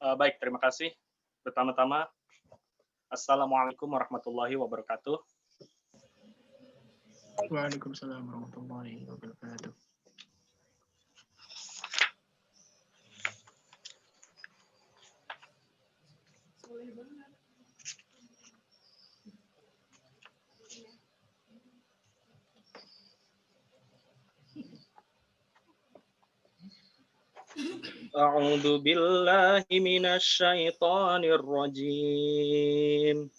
Baik, terima kasih. Pertama-tama, Assalamualaikum warahmatullahi wabarakatuh. Waalaikumsalam warahmatullahi wabarakatuh. A'udzu billahi minasy syaithanir rajim.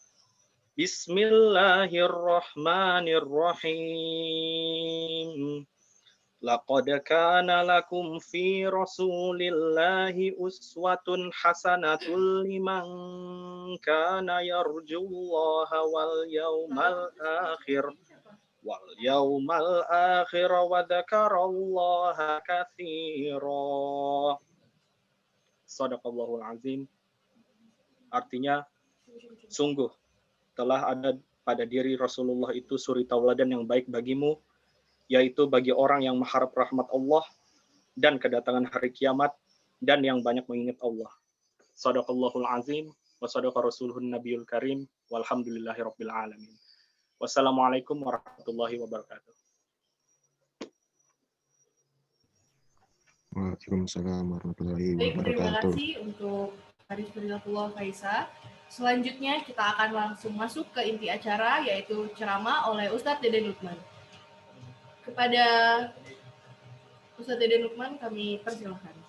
Bismillahirrahmanirrahim. Laqad kana lakum fi Rasulillahi uswatun hasanatun liman kana yarjullaha wal yaumal akhir wa dzakarallaha katsira. Shadaqallahul azim. Artinya, sungguh telah ada pada diri Rasulullah itu suri tauladan yang baik bagimu, yaitu bagi orang yang mengharap rahmat Allah dan kedatangan hari kiamat dan yang banyak mengingat Allah. Shadaqallahul azim wa shadaqa rasuluhun nabiyul karim walhamdulillahirabbil alamin. Wassalamualaikum warahmatullahi wabarakatuh. Waalaikumsalam warahmatullahi Baik, terima wabarakatuh. kasih untuk Haris Fadilatullah Faisa. Selanjutnya kita akan langsung masuk ke inti acara, yaitu ceramah oleh Ustadz Deden Lukman. Kepada Ustadz Deden Lukman kami persilahkan.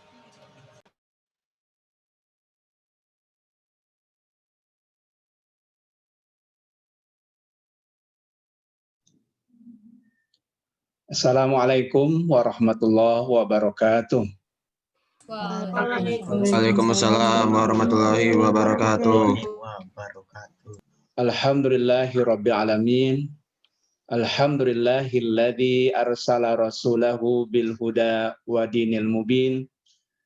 Assalamualaikum warahmatullahi wabarakatuh. Waalaikumsalam warahmatullahi wabarakatuh. Alhamdulillahirabbil alamin. Alhamdulillahilladzi arsala rasulahu bil huda wa dinil mubin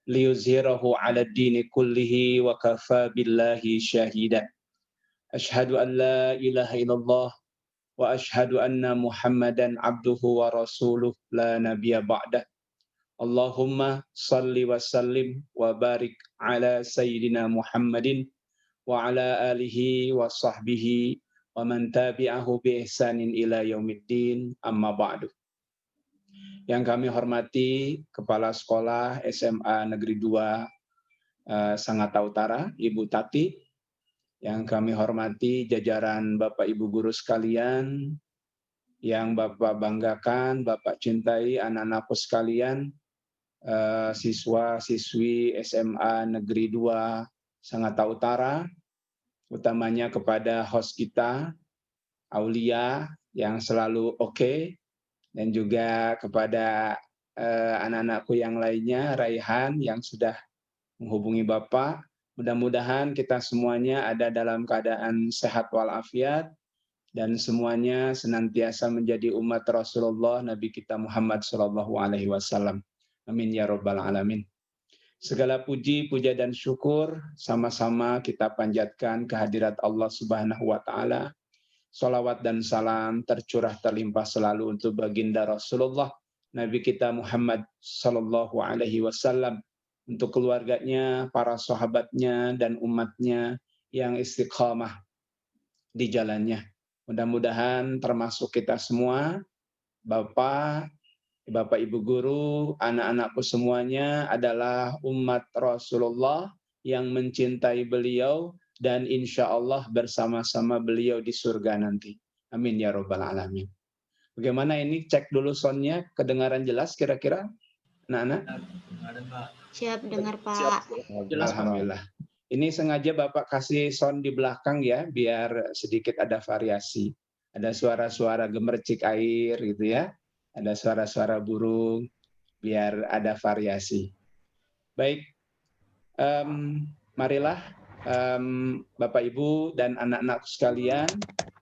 liyuzhirahu 'ala ad-dini kullihi wa kafa billahi syahida. Asyhadu an la ilaha illallah wa asyhadu anna Muhammadan abduhu wa rasuluh la nabiyya ba'dah. Allahumma salli wa sallim wa barik ala sayyidina Muhammadin wa ala alihi wa sahbihi wa man tabi'ahu bi ihsanin ila yaumiddin, amma ba'du. Yang kami hormati Kepala Sekolah SMA Negeri 2 Sangatta Utara, Ibu Tati. Yang kami hormati jajaran Bapak Ibu guru sekalian, yang Bapak banggakan, Bapak cintai, anak-anakku sekalian, siswa-siswi SMA Negeri 2 Sangatta Utara, utamanya kepada host kita, Aulia, yang selalu oke, dan juga kepada anak-anakku yang lainnya, Raihan, yang sudah menghubungi Bapak. Mudah-mudahan kita semuanya ada dalam keadaan sehat walafiat dan semuanya senantiasa menjadi umat Rasulullah Nabi kita Muhammad SAW. Amin ya rabbal alamin. Segala puji, puja dan syukur sama-sama kita panjatkan kehadirat Allah Subhanahu wa taala. Salawat dan salam tercurah terlimpah selalu untuk baginda Rasulullah Nabi kita Muhammad SAW, untuk keluarganya, para sahabatnya, dan umatnya yang istiqamah di jalannya. Mudah-mudahan termasuk kita semua, Bapak, Ibu guru, anak-anakku semuanya adalah umat Rasulullah yang mencintai beliau dan insya Allah bersama-sama beliau di surga nanti. Amin ya rabbal alamin. Bagaimana ini? Cek dulu soundnya, kedengaran jelas kira-kira, anak-anak? Siap dengar Pak. Alhamdulillah. Ini sengaja Bapak kasih sound di belakang ya, biar sedikit ada variasi. Ada suara-suara gemercik air gitu ya. Ada suara-suara burung, biar ada variasi. Baik, marilah Bapak Ibu dan anak-anak sekalian,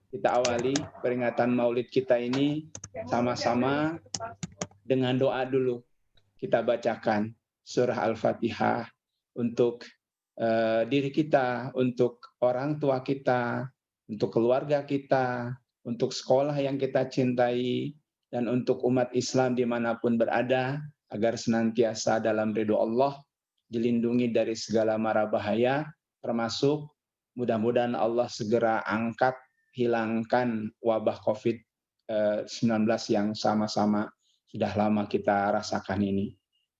kita awali peringatan Maulid kita ini sama-sama dengan doa dulu. Kita bacakan surah Al-Fatihah untuk diri kita, untuk orang tua kita, untuk keluarga kita, untuk sekolah yang kita cintai, dan untuk umat Islam dimanapun berada, agar senantiasa dalam ridho Allah dilindungi dari segala mara bahaya, termasuk mudah-mudahan Allah segera angkat, hilangkan wabah COVID-19 yang sama-sama sudah lama kita rasakan ini.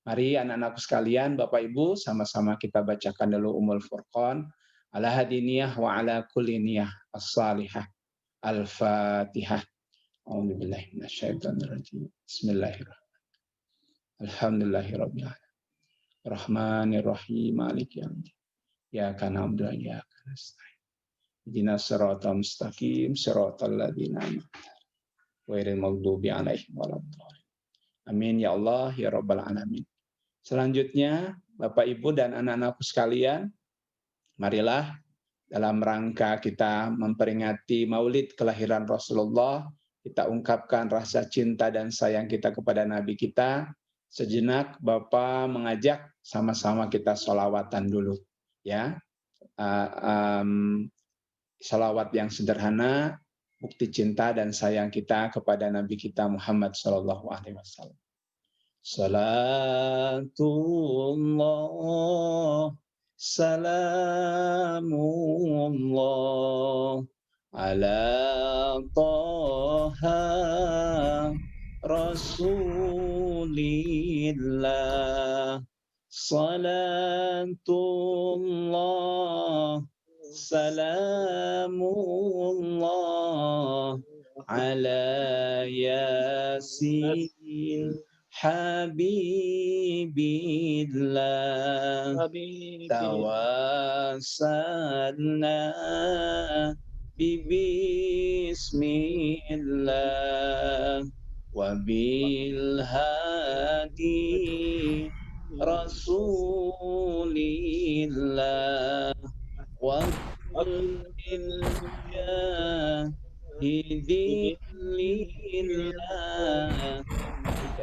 Mari anak-anakku sekalian, Bapak Ibu, sama-sama kita bacakan dulu Ummul Furqan, ala hadiniyah wa ala kulli niyah as-salihah. Al-Fatihah. A'udzubillahi minasyaitonirrajim. Bismillahirrahmanirrahim. Alhamdulillahirabbil alamin. Rahmanirrahim. Maliki yaumiddin. Iyyaka na'budu wa iyyaka nasta'in. Ihdinas siratal mustaqim, siratal ladzina an'amta 'alaihim ghairil maghdubi 'alaihim waladdallin. Amin ya Allah ya rabbal alamin. Selanjutnya, Bapak Ibu dan anak-anakku sekalian, marilah dalam rangka kita memperingati Maulid kelahiran Rasulullah, kita ungkapkan rasa cinta dan sayang kita kepada Nabi kita. Sejenak Bapak mengajak sama-sama kita sholawatan dulu, ya. Sholawat yang sederhana, bukti cinta dan sayang kita kepada Nabi kita Muhammad SAW. Salatullah, salamullah, ala Taha Rasulillah. Salatullah, salamullah, ala Yasin Habibillah. Tawassalna bismillah wa bil hadi Rasulillah wa kullil jahidillah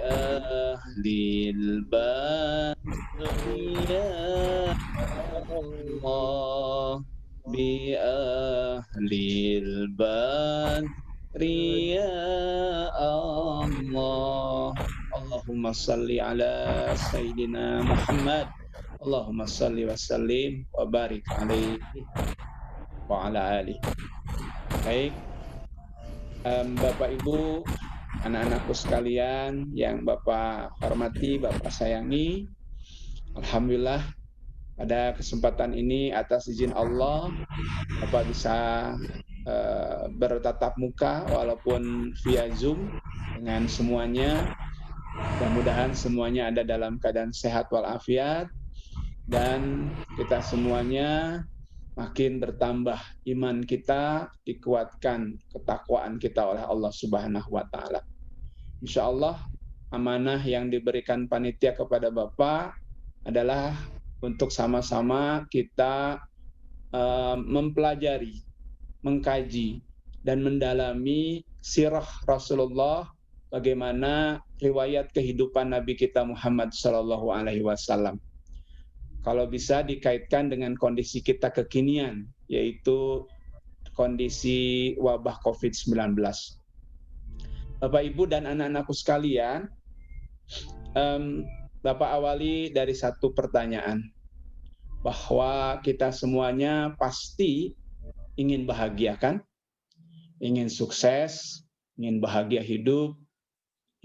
ahlil badri ya Allah bi ahlil badri ya Allah. Allahumma salli ala Sayyidina Muhammad. Allahumma salli wa sallim wa barik alaihi wa ala alihi. Baik, Bapak Ibu, anak-anakku sekalian yang Bapak hormati, Bapak sayangi, alhamdulillah pada kesempatan ini atas izin Allah Bapak bisa bertatap muka walaupun via Zoom dengan semuanya. Mudah-mudahan semuanya ada dalam keadaan sehat walafiat dan kita semuanya makin bertambah iman kita, dikuatkan ketakwaan kita oleh Allah Subhanahu wa taala. Insyaallah amanah yang diberikan panitia kepada Bapak adalah untuk sama-sama kita mempelajari, mengkaji dan mendalami sirah Rasulullah, bagaimana riwayat kehidupan Nabi kita Muhammad SAW. Kalau bisa dikaitkan dengan kondisi kita kekinian, yaitu kondisi wabah COVID-19. Bapak, Ibu, dan anak-anakku sekalian, Bapak awali dari satu pertanyaan, bahwa kita semuanya pasti ingin bahagia, kan? Ingin sukses, ingin bahagia hidup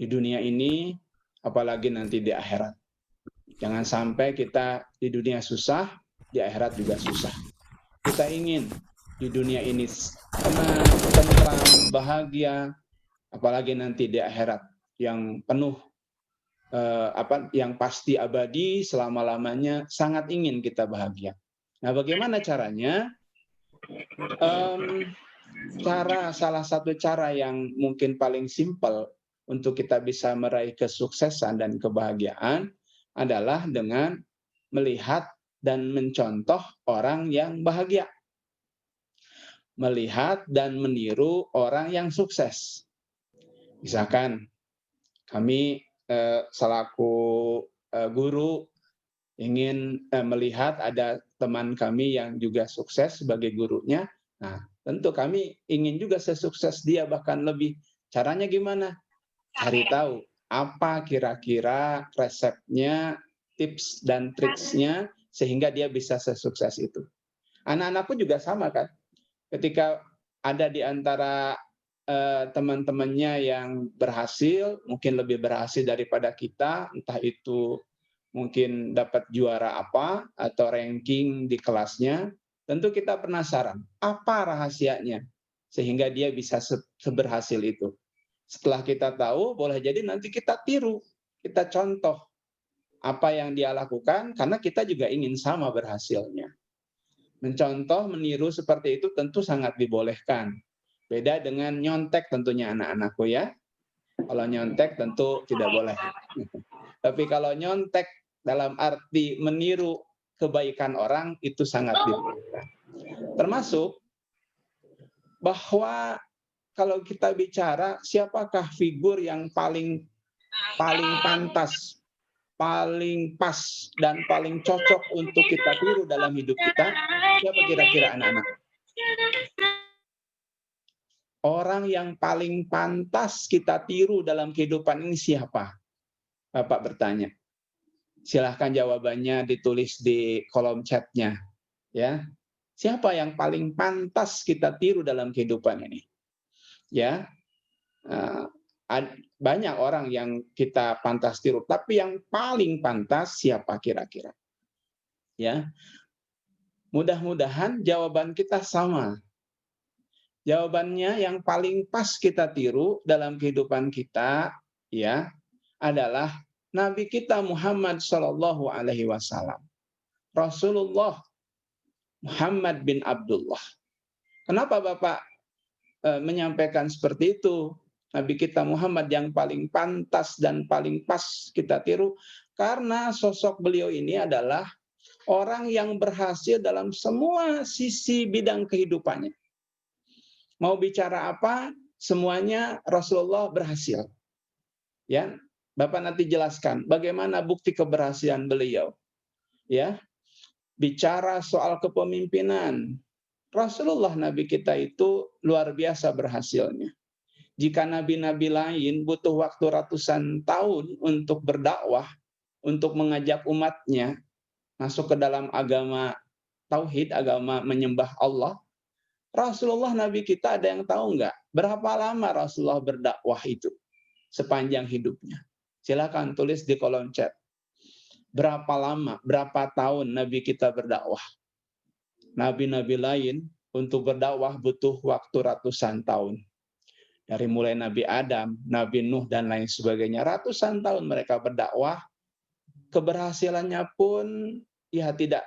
di dunia ini, apalagi nanti di akhirat. Jangan sampai kita di dunia susah, di akhirat juga susah. Kita ingin di dunia ini tenang, tentram, bahagia, apalagi nanti di akhirat yang penuh, yang pasti abadi selama-lamanya, sangat ingin kita bahagia. Nah, bagaimana caranya? Salah satu cara yang mungkin paling simpel untuk kita bisa meraih kesuksesan dan kebahagiaan adalah dengan melihat dan mencontoh orang yang bahagia. Melihat dan meniru orang yang sukses. Misalkan kami selaku guru ingin melihat ada teman kami yang juga sukses sebagai gurunya. Nah, tentu kami ingin juga sesukses dia, bahkan lebih. Caranya gimana? Cari tahu apa kira-kira resepnya, tips dan triksnya sehingga dia bisa sesukses itu. Anak-anakku juga sama kan. Ketika ada di antara teman-temannya yang berhasil, mungkin lebih berhasil daripada kita, entah itu mungkin dapat juara apa atau ranking di kelasnya, tentu kita penasaran, apa rahasianya sehingga dia bisa seberhasil itu. Setelah kita tahu, boleh jadi nanti kita tiru, kita contoh apa yang dia lakukan, karena kita juga ingin sama berhasilnya. Mencontoh, meniru seperti itu tentu sangat dibolehkan. Beda dengan nyontek tentunya anak-anakku ya. Kalau nyontek tentu tidak boleh. Tapi kalau nyontek dalam arti meniru kebaikan orang, itu sangat dibolehkan. Termasuk bahwa kalau kita bicara siapakah figur yang paling pantas, paling pas, dan paling cocok untuk kita tiru dalam hidup kita, siapa kira-kira anak-anak? Orang yang paling pantas kita tiru dalam kehidupan ini siapa? Bapak bertanya. Silahkan jawabannya ditulis di kolom chatnya. Ya, siapa yang paling pantas kita tiru dalam kehidupan ini? Ya, banyak orang yang kita pantas tiru, tapi yang paling pantas siapa kira-kira? Ya, mudah-mudahan jawaban kita sama. Jawabannya yang paling pas kita tiru dalam kehidupan kita, ya, adalah Nabi kita Muhammad Shallallahu Alaihi Wasallam, Rasulullah Muhammad bin Abdullah. Kenapa Bapak menyampaikan seperti itu? Nabi kita Muhammad yang paling pantas dan paling pas kita tiru, karena sosok beliau ini adalah orang yang berhasil dalam semua sisi bidang kehidupannya. Mau bicara apa, semuanya Rasulullah berhasil. Ya, Bapak nanti jelaskan bagaimana bukti keberhasilan beliau. Ya, bicara soal kepemimpinan, Rasulullah Nabi kita itu luar biasa berhasilnya. Jika nabi-nabi lain butuh waktu ratusan tahun untuk berdakwah, untuk mengajak umatnya masuk ke dalam agama tauhid, agama menyembah Allah, Rasulullah Nabi kita ada yang tahu nggak? Berapa lama Rasulullah berdakwah itu sepanjang hidupnya? Silakan tulis di kolom chat. Berapa lama, berapa tahun Nabi kita berdakwah? Nabi-nabi lain untuk berdakwah butuh waktu ratusan tahun. Dari mulai Nabi Adam, Nabi Nuh, dan lain sebagainya. Ratusan tahun mereka berdakwah. Keberhasilannya pun ya tidak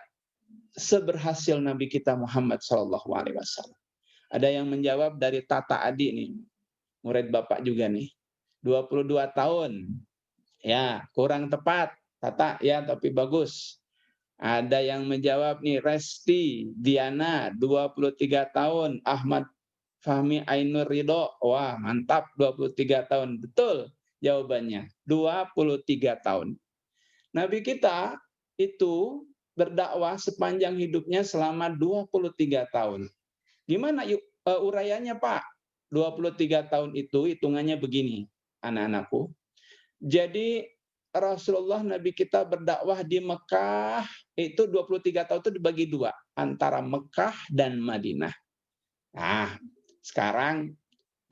seberhasil Nabi kita Muhammad SAW. Ada yang menjawab dari Tata Adi nih, murid Bapak juga nih, 22 tahun. Ya, kurang tepat, Tata, ya tapi bagus. Ada yang menjawab nih, Resti Diana, 23 tahun. Ahmad Fahmi Ainur Ridho, wah mantap, 23 tahun. Betul jawabannya, 23 tahun. Nabi kita itu berdakwah sepanjang hidupnya selama 23 tahun. Gimana uraiannya Pak? 23 tahun itu hitungannya begini, anak-anakku. Jadi Rasulullah Nabi kita berdakwah di Mekah itu 23 tahun itu dibagi dua, antara Mekah dan Madinah. Nah, sekarang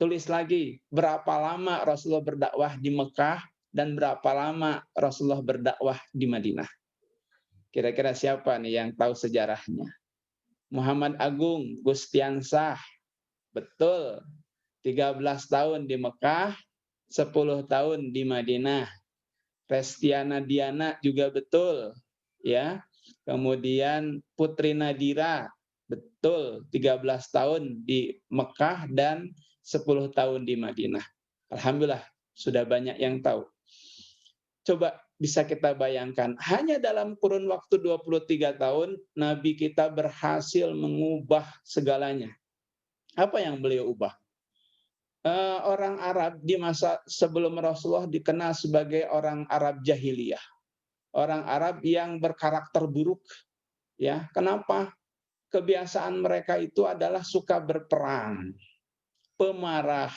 tulis lagi berapa lama Rasulullah berdakwah di Mekah dan berapa lama Rasulullah berdakwah di Madinah. Kira-kira siapa nih yang tahu sejarahnya? Muhammad Agung Gustiansah. Betul. 13 tahun di Mekah, 10 tahun di Madinah. Restiana Diana juga betul, ya. Kemudian Putri Nadira, betul, 13 tahun di Mekah dan 10 tahun di Madinah. Alhamdulillah sudah banyak yang tahu. Coba bisa kita bayangkan, hanya dalam kurun waktu 23 tahun, Nabi kita berhasil mengubah segalanya. Apa yang beliau ubah? Orang Arab di masa sebelum Rasulullah dikenal sebagai orang Arab jahiliyah. Orang Arab yang berkarakter buruk. Ya, kenapa? Kebiasaan mereka itu adalah suka berperang, pemarah,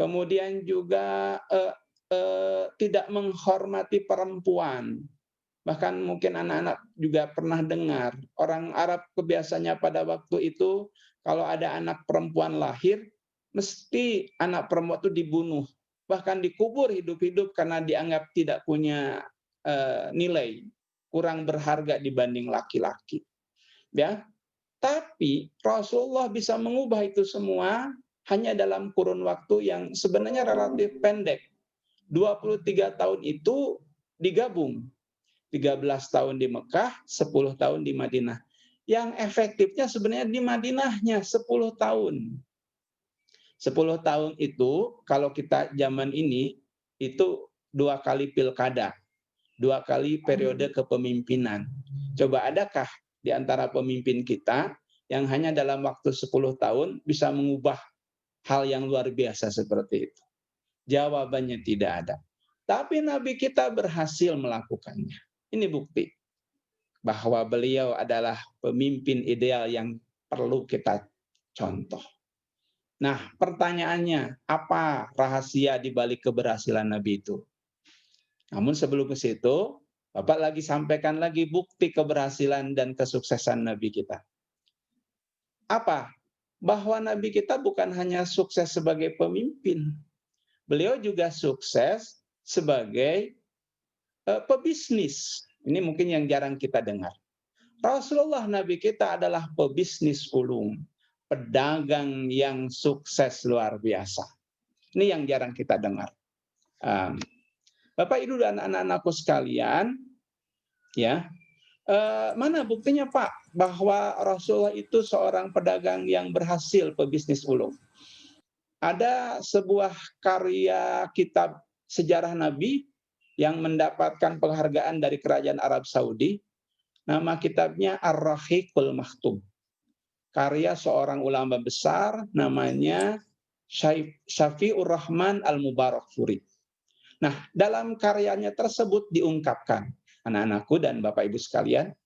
kemudian juga tidak menghormati perempuan, Bahkan mungkin anak-anak juga pernah dengar, orang Arab kebiasaannya pada waktu itu kalau ada anak perempuan lahir, mesti anak perempuan itu dibunuh, bahkan dikubur hidup-hidup karena dianggap tidak punya nilai, kurang berharga dibanding laki-laki. Ya, tapi Rasulullah bisa mengubah itu semua hanya dalam kurun waktu yang sebenarnya relatif pendek. 23 tahun itu digabung. 13 tahun di Mekah, 10 tahun di Madinah. Yang efektifnya sebenarnya di Madinahnya 10 tahun. 10 tahun itu kalau kita zaman ini itu 2 kali pilkada, 2 kali periode kepemimpinan. Coba adakah di antara pemimpin kita yang hanya dalam waktu 10 tahun bisa mengubah hal yang luar biasa seperti itu? Jawabannya tidak ada. Tapi Nabi kita berhasil melakukannya. Ini bukti bahwa beliau adalah pemimpin ideal yang perlu kita contoh. Nah, pertanyaannya, apa rahasia di balik keberhasilan Nabi itu? Namun sebelum ke situ, Bapak lagi sampaikan lagi bukti keberhasilan dan kesuksesan Nabi kita. Apa? Bahwa Nabi kita bukan hanya sukses sebagai pemimpin, beliau juga sukses sebagai pebisnis. Ini mungkin yang jarang kita dengar. Rasulullah Nabi kita adalah pebisnis ulung, pedagang yang sukses luar biasa. Ini yang jarang kita dengar. Bapak Ibu dan anak-anakku sekalian, ya, mana buktinya Pak bahwa Rasulullah itu seorang pedagang yang berhasil pebisnis ulung? Ada sebuah karya kitab sejarah Nabi yang mendapatkan penghargaan dari kerajaan Arab Saudi. Nama kitabnya Ar-Rahiqul Maktum. Karya seorang ulama besar namanya Syafi'ur Rahman Al-Mubarakfuri. Nah, dalam karyanya tersebut diungkapkan, anak-anakku dan Bapak Ibu sekalian,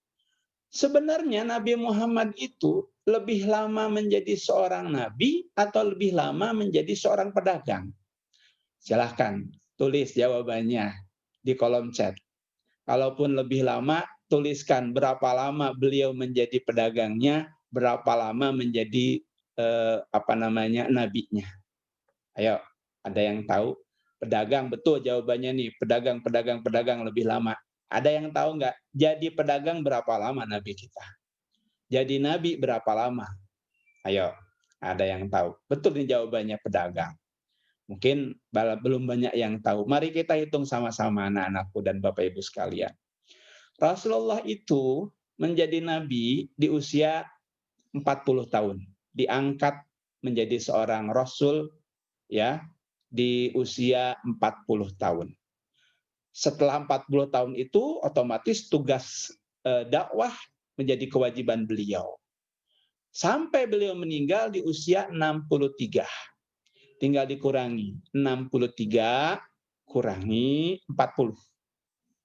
sebenarnya Nabi Muhammad itu lebih lama menjadi seorang nabi atau lebih lama menjadi seorang pedagang? Silahkan tulis jawabannya di kolom chat. Kalaupun lebih lama, tuliskan berapa lama beliau menjadi pedagangnya, berapa lama menjadi nabinya. Ayo, ada yang tahu? Pedagang, betul jawabannya nih, pedagang lebih lama. Ada yang tahu nggak? Jadi pedagang berapa lama Nabi kita? Jadi Nabi berapa lama? Ayo, ada yang tahu? Betul nih jawabannya, pedagang. Mungkin belum banyak yang tahu. Mari kita hitung sama-sama anak-anakku dan Bapak Ibu sekalian. Rasulullah itu menjadi Nabi di usia 40 tahun. Diangkat menjadi seorang Rasul ya di usia 40 tahun. Setelah 40 tahun itu otomatis tugas dakwah menjadi kewajiban beliau. Sampai beliau meninggal di usia 63. Tinggal dikurangi. 63 kurangi 40.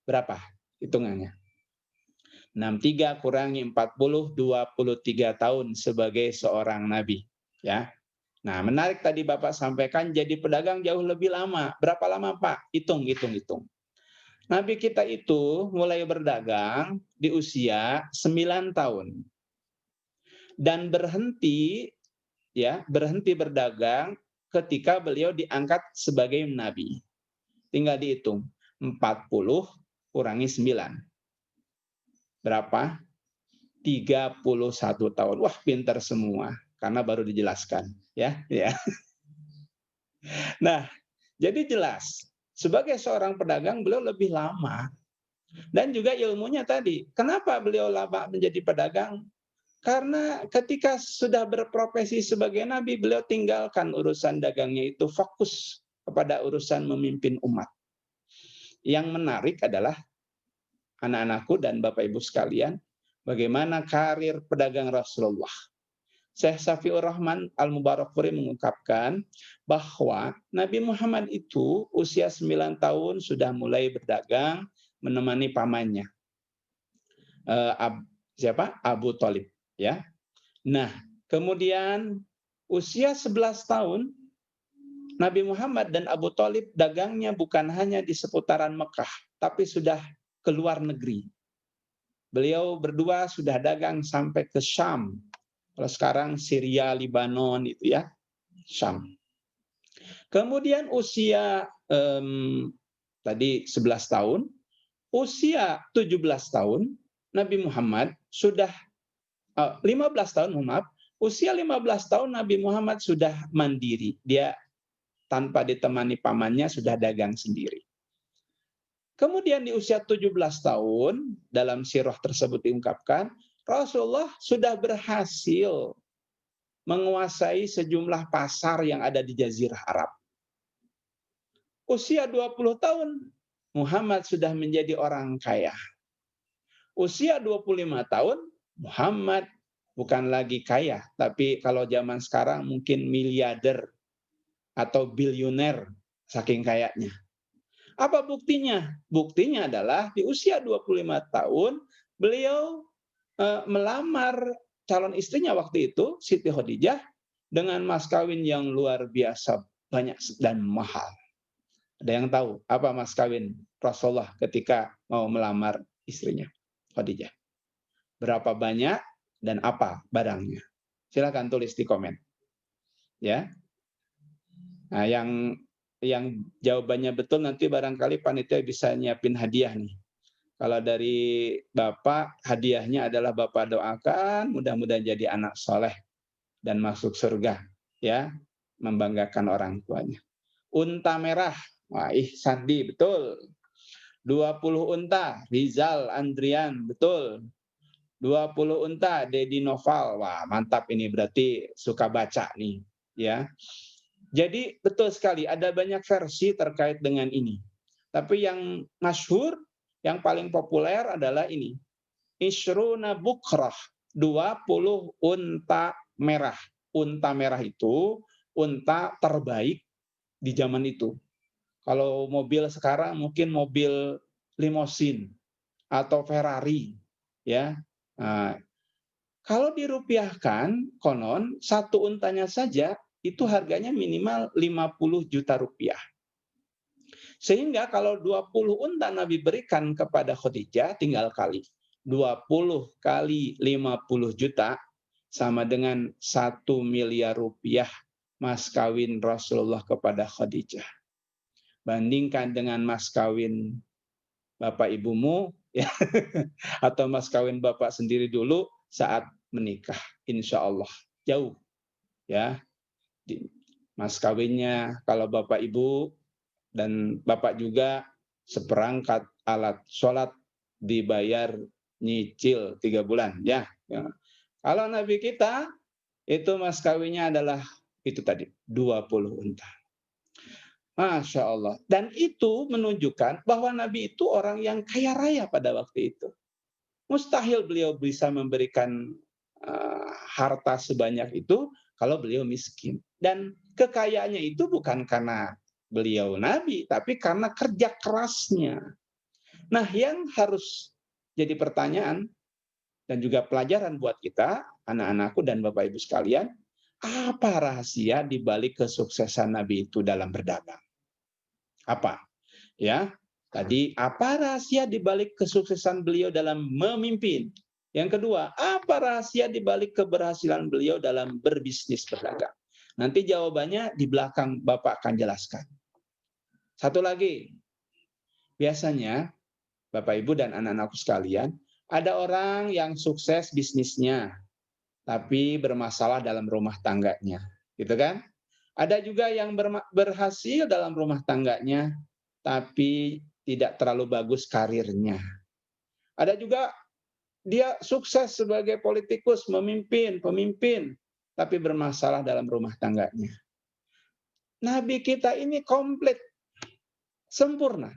Berapa hitungannya? 63 kurangi 40, 23 tahun sebagai seorang nabi. Ya. Nah, menarik tadi Bapak sampaikan jadi pedagang jauh lebih lama. Berapa lama Pak? Hitung. Nabi kita itu mulai berdagang di usia 9 tahun. Dan berhenti berdagang ketika beliau diangkat sebagai nabi. Tinggal dihitung. 40 kurangi 9. Berapa? 31 tahun. Wah, pintar semua karena baru dijelaskan, ya. Nah, jadi jelas sebagai seorang pedagang beliau lebih lama. Dan juga ilmunya tadi. Kenapa beliau lama menjadi pedagang? Karena ketika sudah berprofesi sebagai nabi, beliau tinggalkan urusan dagangnya itu, fokus kepada urusan memimpin umat. Yang menarik adalah anak-anakku dan Bapak Ibu sekalian, bagaimana karir pedagang Rasulullah. Syekh Syafi'ur Rahman Al-Mubarakfuri mengungkapkan bahwa Nabi Muhammad itu usia 9 tahun sudah mulai berdagang menemani pamannya. Abu Thalib. Ya. Nah, kemudian usia 11 tahun Nabi Muhammad dan Abu Thalib dagangnya bukan hanya di seputaran Mekah, tapi sudah ke luar negeri. Beliau berdua sudah dagang sampai ke Syam. Kalau sekarang Syria, Libanon itu ya, Syam. Kemudian usia tadi 11 tahun, usia 17 tahun, Nabi Muhammad sudah 15 tahun, maaf, usia 15 tahun Nabi Muhammad sudah mandiri. Dia tanpa ditemani pamannya sudah dagang sendiri. Kemudian di usia 17 tahun, dalam sirah tersebut diungkapkan, Rasulullah sudah berhasil menguasai sejumlah pasar yang ada di Jazirah Arab. Usia 20 tahun, Muhammad sudah menjadi orang kaya. Usia 25 tahun, Muhammad bukan lagi kaya, tapi kalau zaman sekarang mungkin miliarder atau bilioner saking kayanya. Apa buktinya? Buktinya adalah di usia 25 tahun, beliau melamar calon istrinya waktu itu, Siti Khadijah, dengan mas kawin yang luar biasa banyak dan mahal. Ada yang tahu apa mas kawin Rasulullah ketika mau melamar istrinya, Khadijah? Berapa banyak dan apa barangnya? Silakan tulis di komen. Ya. Nah, yang jawabannya betul nanti barangkali panitia bisa nyiapin hadiah nih. Kalau dari Bapak, hadiahnya adalah Bapak doakan mudah-mudahan jadi anak soleh dan masuk surga, ya, membanggakan orang tuanya. Unta merah, wah, Sandi, betul. 20 unta, Rizal Andrian, betul. 20 unta, Dedi Noval, wah mantap ini berarti suka baca nih, ya. Jadi betul sekali ada banyak versi terkait dengan ini. Tapi yang masyhur, yang paling populer adalah ini. Ishruna bukrah, 20 unta merah. Unta merah itu unta terbaik di zaman itu. Kalau mobil sekarang mungkin mobil limosin atau Ferrari, ya. Nah, kalau dirupiahkan, konon satu untanya saja itu harganya minimal 50 juta rupiah. Sehingga kalau 20 unta Nabi berikan kepada Khadijah, tinggal kali. 20 kali 50 juta sama dengan 1 miliar rupiah mas kawin Rasulullah kepada Khadijah. Bandingkan dengan mas kawin bapak ibumu, ya, atau mas kawin bapak sendiri dulu saat menikah. Insya Allah jauh, ya. Mas kawinnya kalau bapak ibu dan bapak juga seperangkat alat sholat dibayar nyicil 3 bulan, ya. Kalau Nabi kita itu mas kawinnya adalah itu tadi 20 unta. Masya Allah. Dan itu menunjukkan bahwa Nabi itu orang yang kaya raya pada waktu itu. Mustahil beliau bisa memberikan harta sebanyak itu kalau beliau miskin. Dan kekayaannya itu bukan karena beliau Nabi, tapi karena kerja kerasnya. Nah, yang harus jadi pertanyaan dan juga pelajaran buat kita, anak-anakku dan Bapak Ibu sekalian, apa rahasia di balik kesuksesan Nabi itu dalam berdagang? Apa? Ya, tadi apa rahasia di balik kesuksesan beliau dalam memimpin? Yang kedua, apa rahasia di balik keberhasilan beliau dalam berbisnis berdagang? Nanti jawabannya di belakang Bapak akan jelaskan. Satu lagi, biasanya Bapak Ibu dan anak-anakku sekalian, ada orang yang sukses bisnisnya, tapi bermasalah dalam rumah tangganya, gitu kan? Ada juga yang berhasil dalam rumah tangganya, tapi tidak terlalu bagus karirnya. Ada juga dia sukses sebagai politikus, pemimpin, tapi bermasalah dalam rumah tangganya. Nabi kita ini komplit, sempurna.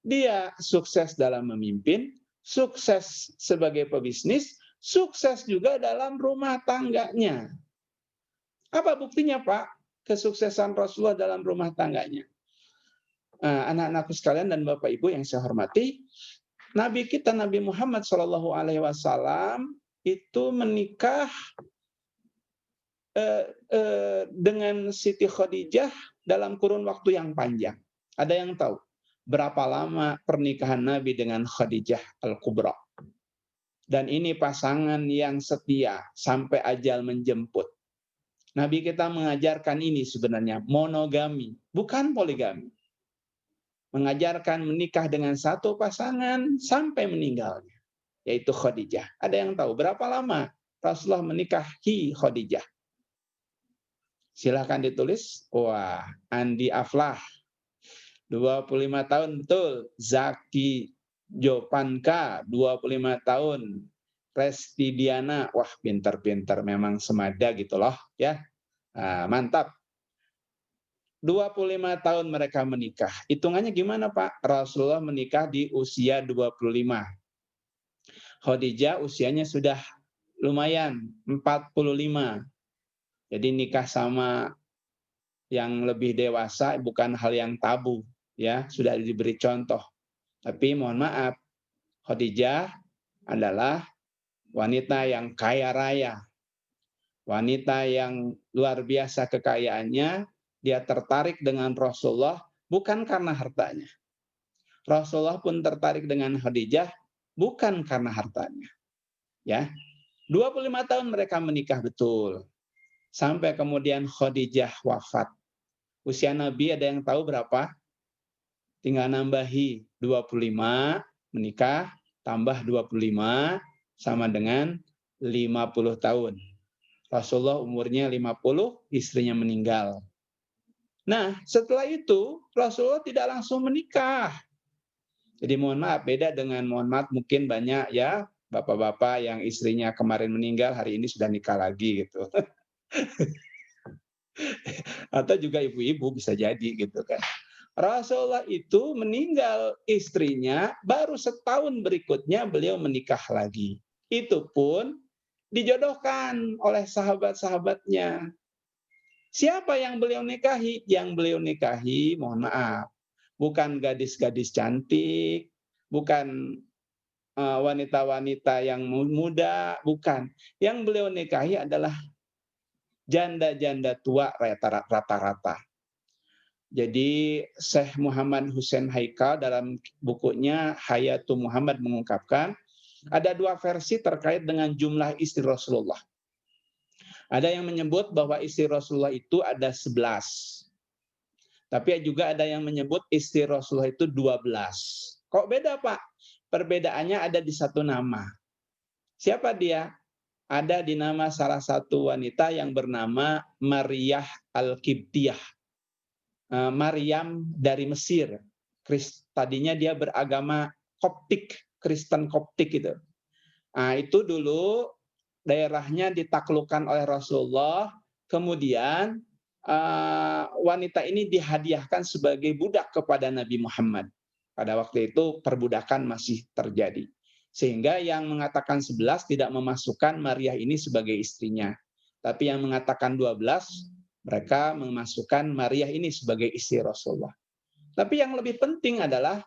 Dia sukses dalam memimpin, sukses sebagai pebisnis, sukses juga dalam rumah tangganya. Apa buktinya, Pak? Kesuksesan Rasulullah dalam rumah tangganya. Anak-anakku sekalian dan Bapak Ibu yang saya hormati, Nabi kita Nabi Muhammad SAW itu menikah dengan Siti Khadijah dalam kurun waktu yang panjang. Ada yang tahu berapa lama pernikahan Nabi dengan Khadijah Al-Kubra. Dan ini pasangan yang setia sampai ajal menjemput. Nabi kita mengajarkan ini sebenarnya, monogami, bukan poligami. Mengajarkan menikah dengan satu pasangan sampai meninggalnya, yaitu Khadijah. Ada yang tahu berapa lama Rasulullah menikahi Khadijah? Silahkan ditulis. Wah, Andi Aflah, 25 tahun betul. Zaki Jopanka, 25 tahun. Resti Diana, wah pintar-pintar memang semada gitu loh ya. Nah, mantap. 25 tahun mereka menikah. Hitungannya gimana Pak? Rasulullah menikah di usia 25. Khadijah usianya sudah lumayan, 45. Jadi nikah sama yang lebih dewasa bukan hal yang tabu ya, sudah diberi contoh. Tapi mohon maaf, Khadijah adalah wanita yang kaya raya, wanita yang luar biasa kekayaannya. Dia tertarik dengan Rasulullah bukan karena hartanya. Rasulullah pun tertarik dengan Khadijah bukan karena hartanya. Ya, 25 tahun mereka menikah betul. Sampai kemudian Khadijah wafat. Usia Nabi ada yang tahu berapa? Tinggal nambahi 25, menikah, tambah 25, sama dengan 50 tahun. Rasulullah umurnya 50, istrinya meninggal. Nah, setelah itu Rasulullah tidak langsung menikah. Jadi mohon maaf, beda dengan mohon maaf mungkin banyak ya bapak-bapak yang istrinya kemarin meninggal, hari ini sudah nikah lagi gitu. Atau juga ibu-ibu bisa jadi gitu kan. Rasulullah itu meninggal istrinya, baru setahun berikutnya beliau menikah lagi. Itu pun dijodohkan oleh sahabat-sahabatnya. Siapa yang beliau nikahi? Yang beliau nikahi, mohon maaf, bukan gadis-gadis cantik, bukan wanita-wanita yang muda, bukan. Yang beliau nikahi adalah janda-janda tua rata-rata. Jadi Syekh Muhammad Hussein Haikal dalam bukunya Hayatul Muhammad mengungkapkan ada dua versi terkait dengan jumlah istri Rasulullah. Ada yang menyebut bahwa istri Rasulullah itu ada 11. Tapi juga ada yang menyebut istri Rasulullah itu 12. Kok beda Pak? Perbedaannya ada di satu nama. Siapa dia? Ada di nama salah satu wanita yang bernama Maryah Al-Qibtiyah. Maryam dari Mesir. Tadinya dia beragama Koptik, Kristen Koptik gitu. Nah, itu dulu daerahnya ditaklukkan oleh Rasulullah. Kemudian wanita ini dihadiahkan sebagai budak kepada Nabi Muhammad. Pada waktu itu perbudakan masih terjadi. Sehingga yang mengatakan 11 tidak memasukkan Maryah ini sebagai istrinya. Tapi yang mengatakan 12, mereka memasukkan Maryah ini sebagai istri Rasulullah. Tapi yang lebih penting adalah,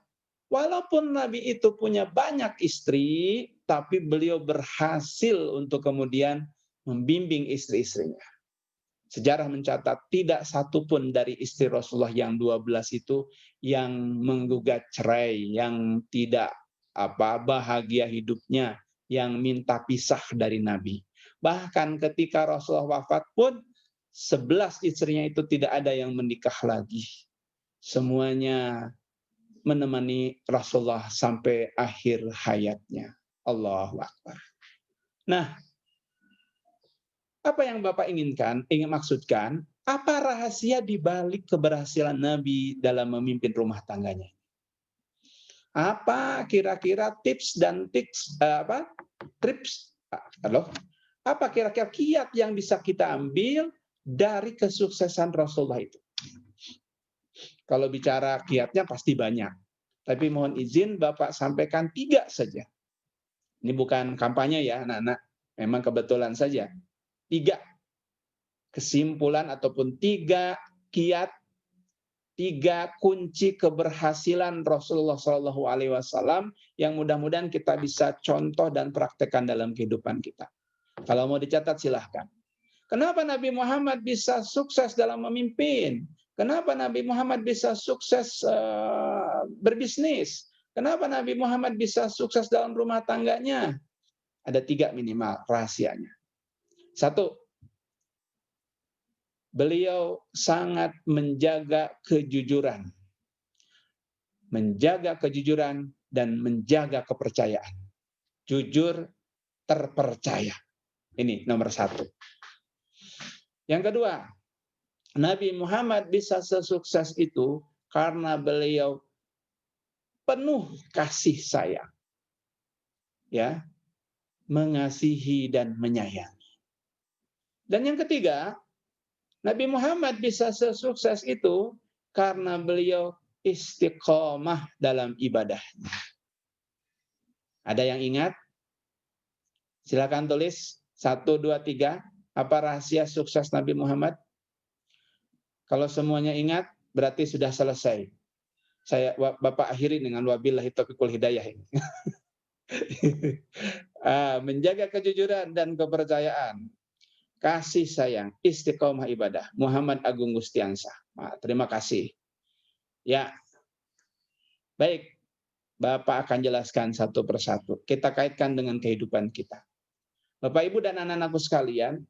walaupun Nabi itu punya banyak istri, tapi beliau berhasil untuk kemudian membimbing istri-istrinya. Sejarah mencatat tidak satupun dari istri Rasulullah yang 12 itu yang menggugat cerai, yang tidak bahagia hidupnya, yang minta pisah dari Nabi. Bahkan ketika Rasulullah wafat pun 11 istrinya itu tidak ada yang menikah lagi. Semuanya menemani Rasulullah sampai akhir hayatnya. Allahu Akbar. Nah, apa yang Bapak ingin maksudkan? Apa rahasia di balik keberhasilan Nabi dalam memimpin rumah tangganya? Apa kira-kira tips dan apa kira-kira kiat yang bisa kita ambil dari kesuksesan Rasulullah itu? Kalau bicara kiatnya pasti banyak. Tapi mohon izin Bapak sampaikan 3 saja. Ini bukan kampanye ya anak-anak. Memang kebetulan saja. 3 kesimpulan ataupun 3 kiat, 3 kunci keberhasilan Rasulullah SAW yang mudah-mudahan kita bisa contoh dan praktekkan dalam kehidupan kita. Kalau mau dicatat silahkan. Kenapa Nabi Muhammad bisa sukses dalam memimpin? Kenapa Nabi Muhammad bisa sukses berbisnis? Kenapa Nabi Muhammad bisa sukses dalam rumah tangganya? Ada 3 minimal rahasianya. 1, beliau sangat menjaga kejujuran. Menjaga kejujuran dan menjaga kepercayaan. Jujur, terpercaya. Ini nomor 1. Yang kedua, Nabi Muhammad bisa sesukses itu karena beliau penuh kasih sayang. Ya, mengasihi dan menyayangi. Dan yang ketiga, Nabi Muhammad bisa sesukses itu karena beliau istiqomah dalam ibadahnya. Ada yang ingat? Silakan tulis 1, 2, 3. Apa rahasia sukses Nabi Muhammad? Kalau semuanya ingat, berarti sudah selesai. Bapak akhiri dengan wabillahi taufiqul hidayah ini. Menjaga kejujuran dan kepercayaan, kasih sayang, istiqomah ibadah. Muhammad Agung Gustiansah. Terima kasih. Ya, baik. Bapak akan jelaskan satu persatu. Kita kaitkan dengan kehidupan kita. Bapak, Ibu, dan anak-anakku sekalian,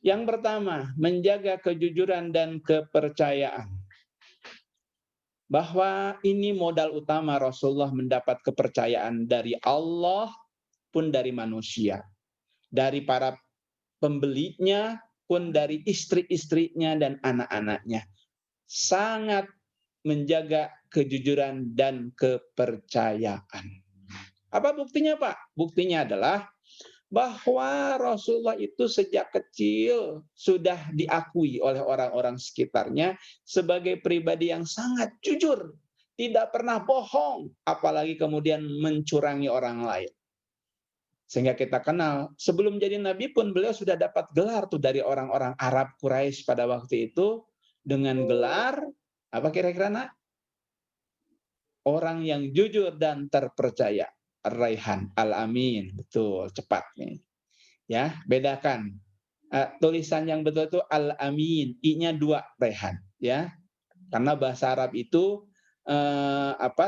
yang pertama, menjaga kejujuran dan kepercayaan. Bahwa ini modal utama Rasulullah mendapat kepercayaan dari Allah pun dari manusia. Dari para pembelinya pun dari istri-istrinya dan anak-anaknya. Sangat menjaga kejujuran dan kepercayaan. Apa buktinya, Pak? Buktinya adalah bahwa Rasulullah itu sejak kecil sudah diakui oleh orang-orang sekitarnya sebagai pribadi yang sangat jujur, tidak pernah bohong, apalagi kemudian mencurangi orang lain. Sehingga kita kenal, sebelum jadi nabi pun beliau sudah dapat gelar tuh dari orang-orang Arab Quraisy pada waktu itu dengan gelar apa kira-kira, Nak? Orang yang jujur dan terpercaya. Ar-Raihan, Al-Amin, betul, cepat nih. Ya, bedakan. Tulisan yang betul itu Al-Amin, I-nya 2, Raihan, ya. Karena bahasa Arab itu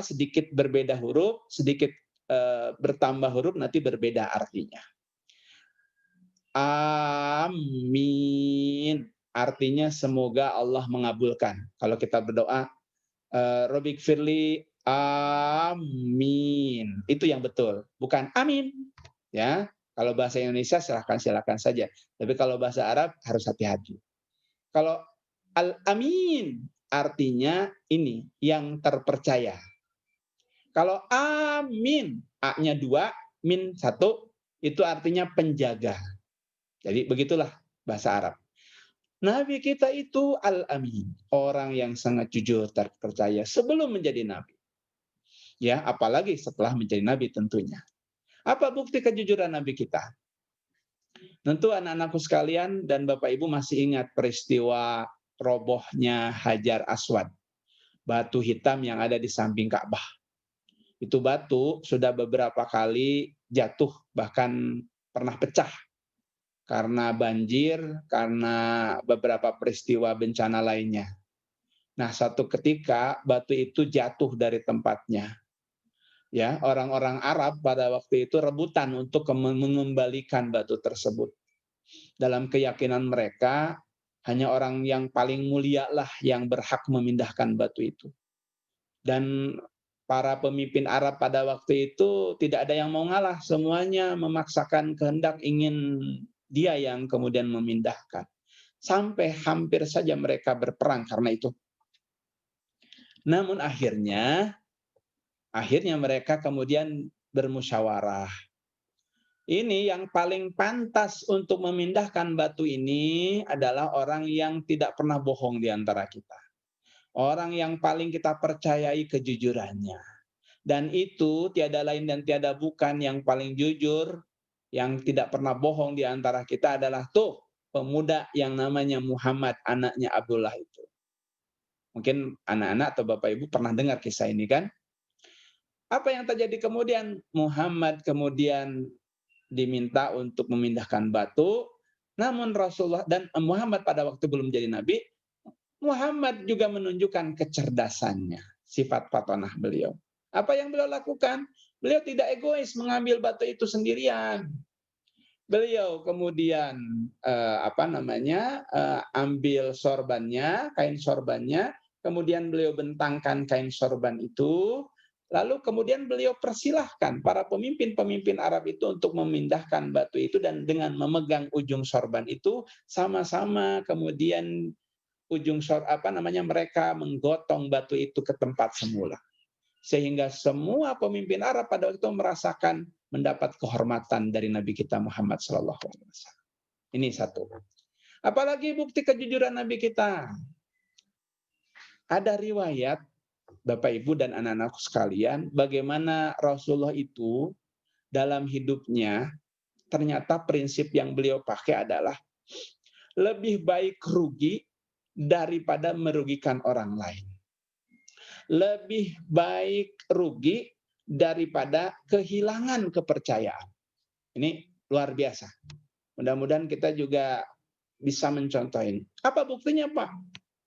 sedikit berbeda huruf, sedikit bertambah huruf nanti berbeda artinya. Amin, artinya semoga Allah mengabulkan. Kalau kita berdoa, Robik Firli amin. Itu yang betul, bukan amin. Ya, kalau bahasa Indonesia silakan saja. Tapi kalau bahasa Arab harus hati-hati. Kalau al-amin artinya ini yang terpercaya. Kalau amin, a-nya 2, min 1, itu artinya penjaga. Jadi begitulah bahasa Arab. Nabi kita itu al-amin, orang yang sangat jujur, terpercaya sebelum menjadi nabi. Ya, apalagi setelah menjadi nabi tentunya. Apa bukti kejujuran nabi kita? Tentu anak-anakku sekalian dan Bapak Ibu masih ingat peristiwa robohnya Hajar Aswad, batu hitam yang ada di samping Ka'bah. Itu batu sudah beberapa kali jatuh, bahkan pernah pecah karena banjir, karena beberapa peristiwa bencana lainnya. Nah, satu ketika batu itu jatuh dari tempatnya. Ya, orang-orang Arab pada waktu itu rebutan untuk mengembalikan batu tersebut. Dalam keyakinan mereka, hanya orang yang paling mulia lah yang berhak memindahkan batu itu. Dan para pemimpin Arab pada waktu itu tidak ada yang mau ngalah, semuanya memaksakan kehendak ingin dia yang kemudian memindahkan. Sampai hampir saja mereka berperang karena itu. Namun akhirnya mereka kemudian bermusyawarah. Ini yang paling pantas untuk memindahkan batu ini adalah orang yang tidak pernah bohong di antara kita. Orang yang paling kita percayai kejujurannya. Dan itu tiada lain dan tiada bukan yang paling jujur, yang tidak pernah bohong di antara kita adalah tuh pemuda yang namanya Muhammad, anaknya Abdullah itu. Mungkin anak-anak atau Bapak Ibu pernah dengar kisah ini kan? Apa yang terjadi kemudian? Muhammad kemudian diminta untuk memindahkan batu, namun Rasulullah dan Muhammad pada waktu belum jadi nabi, Muhammad juga menunjukkan kecerdasannya, sifat fatonah beliau. Apa yang beliau lakukan? Beliau tidak egois mengambil batu itu sendirian. Beliau kemudian ambil sorbannya, kain sorbannya, kemudian beliau bentangkan kain sorban itu, lalu kemudian beliau persilahkan para pemimpin-pemimpin Arab itu untuk memindahkan batu itu, dan dengan memegang ujung sorban itu sama-sama kemudian mereka menggotong batu itu ke tempat semula. Sehingga semua pemimpin Arab pada waktu itu merasakan mendapat kehormatan dari Nabi kita Muhammad SAW. Ini satu. Apalagi bukti kejujuran Nabi kita. Ada riwayat, Bapak Ibu dan anak-anakku sekalian, bagaimana Rasulullah itu dalam hidupnya, ternyata prinsip yang beliau pakai adalah lebih baik rugi daripada merugikan orang lain. Lebih baik rugi daripada kehilangan kepercayaan. Ini luar biasa. Mudah-mudahan kita juga bisa mencontohin. Apa buktinya, Pak?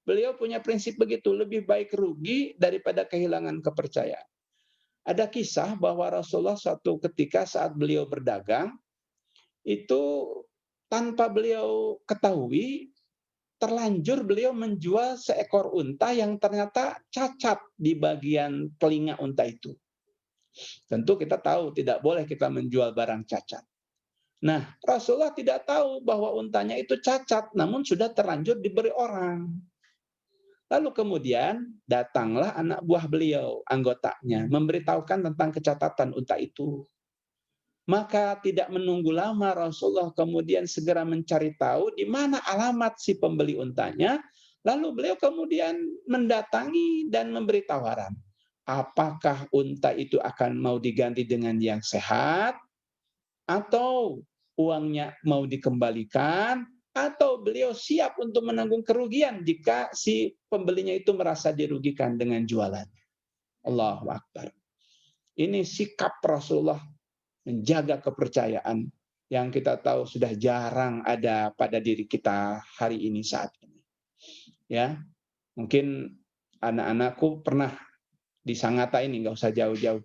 Beliau punya prinsip begitu, lebih baik rugi daripada kehilangan kepercayaan. Ada kisah bahwa Rasulullah suatu ketika saat beliau berdagang, itu tanpa beliau ketahui, terlanjur beliau menjual seekor unta yang ternyata cacat di bagian telinga unta itu. Tentu kita tahu tidak boleh kita menjual barang cacat. Nah, Rasulullah tidak tahu bahwa untanya itu cacat, namun sudah terlanjur diberi orang. Lalu kemudian datanglah anak buah beliau, anggotanya, memberitahukan tentang kecacatan unta itu. Maka tidak menunggu lama Rasulullah kemudian segera mencari tahu di mana alamat si pembeli untanya. Lalu beliau kemudian mendatangi dan memberi tawaran. Apakah unta itu akan mau diganti dengan yang sehat? Atau uangnya mau dikembalikan? Atau beliau siap untuk menanggung kerugian jika si pembelinya itu merasa dirugikan dengan jualan? Allahu Akbar. Ini sikap Rasulullah menjaga kepercayaan yang kita tahu sudah jarang ada pada diri kita hari ini saat ini. Ya, mungkin anak-anakku pernah di Sangatta ini, nggak usah jauh-jauh,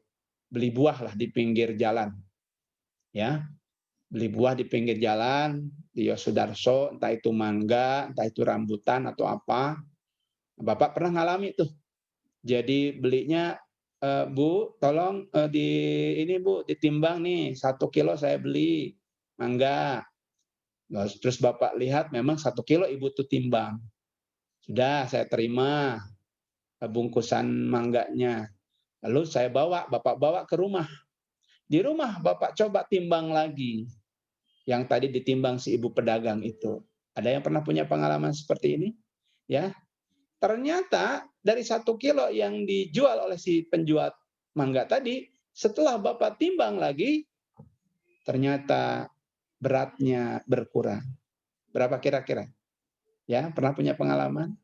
beli buah lah di pinggir jalan. Ya, beli buah di pinggir jalan di Yosudarso, entah itu mangga, entah itu rambutan atau apa. Bapak pernah ngalami tuh. Jadi belinya, Bu, tolong Bu ditimbang nih, 1 kilo saya beli mangga. Terus Bapak lihat memang 1 kilo Ibu tuh timbang. Sudah saya terima bungkusan mangganya. Lalu Bapak bawa ke rumah. Di rumah Bapak coba timbang lagi. Yang tadi ditimbang si ibu pedagang itu. Ada yang pernah punya pengalaman seperti ini? Ya. Ternyata dari 1 kilo yang dijual oleh si penjual mangga tadi, setelah Bapak timbang lagi, ternyata beratnya berkurang. Berapa kira-kira? Ya, pernah punya pengalaman?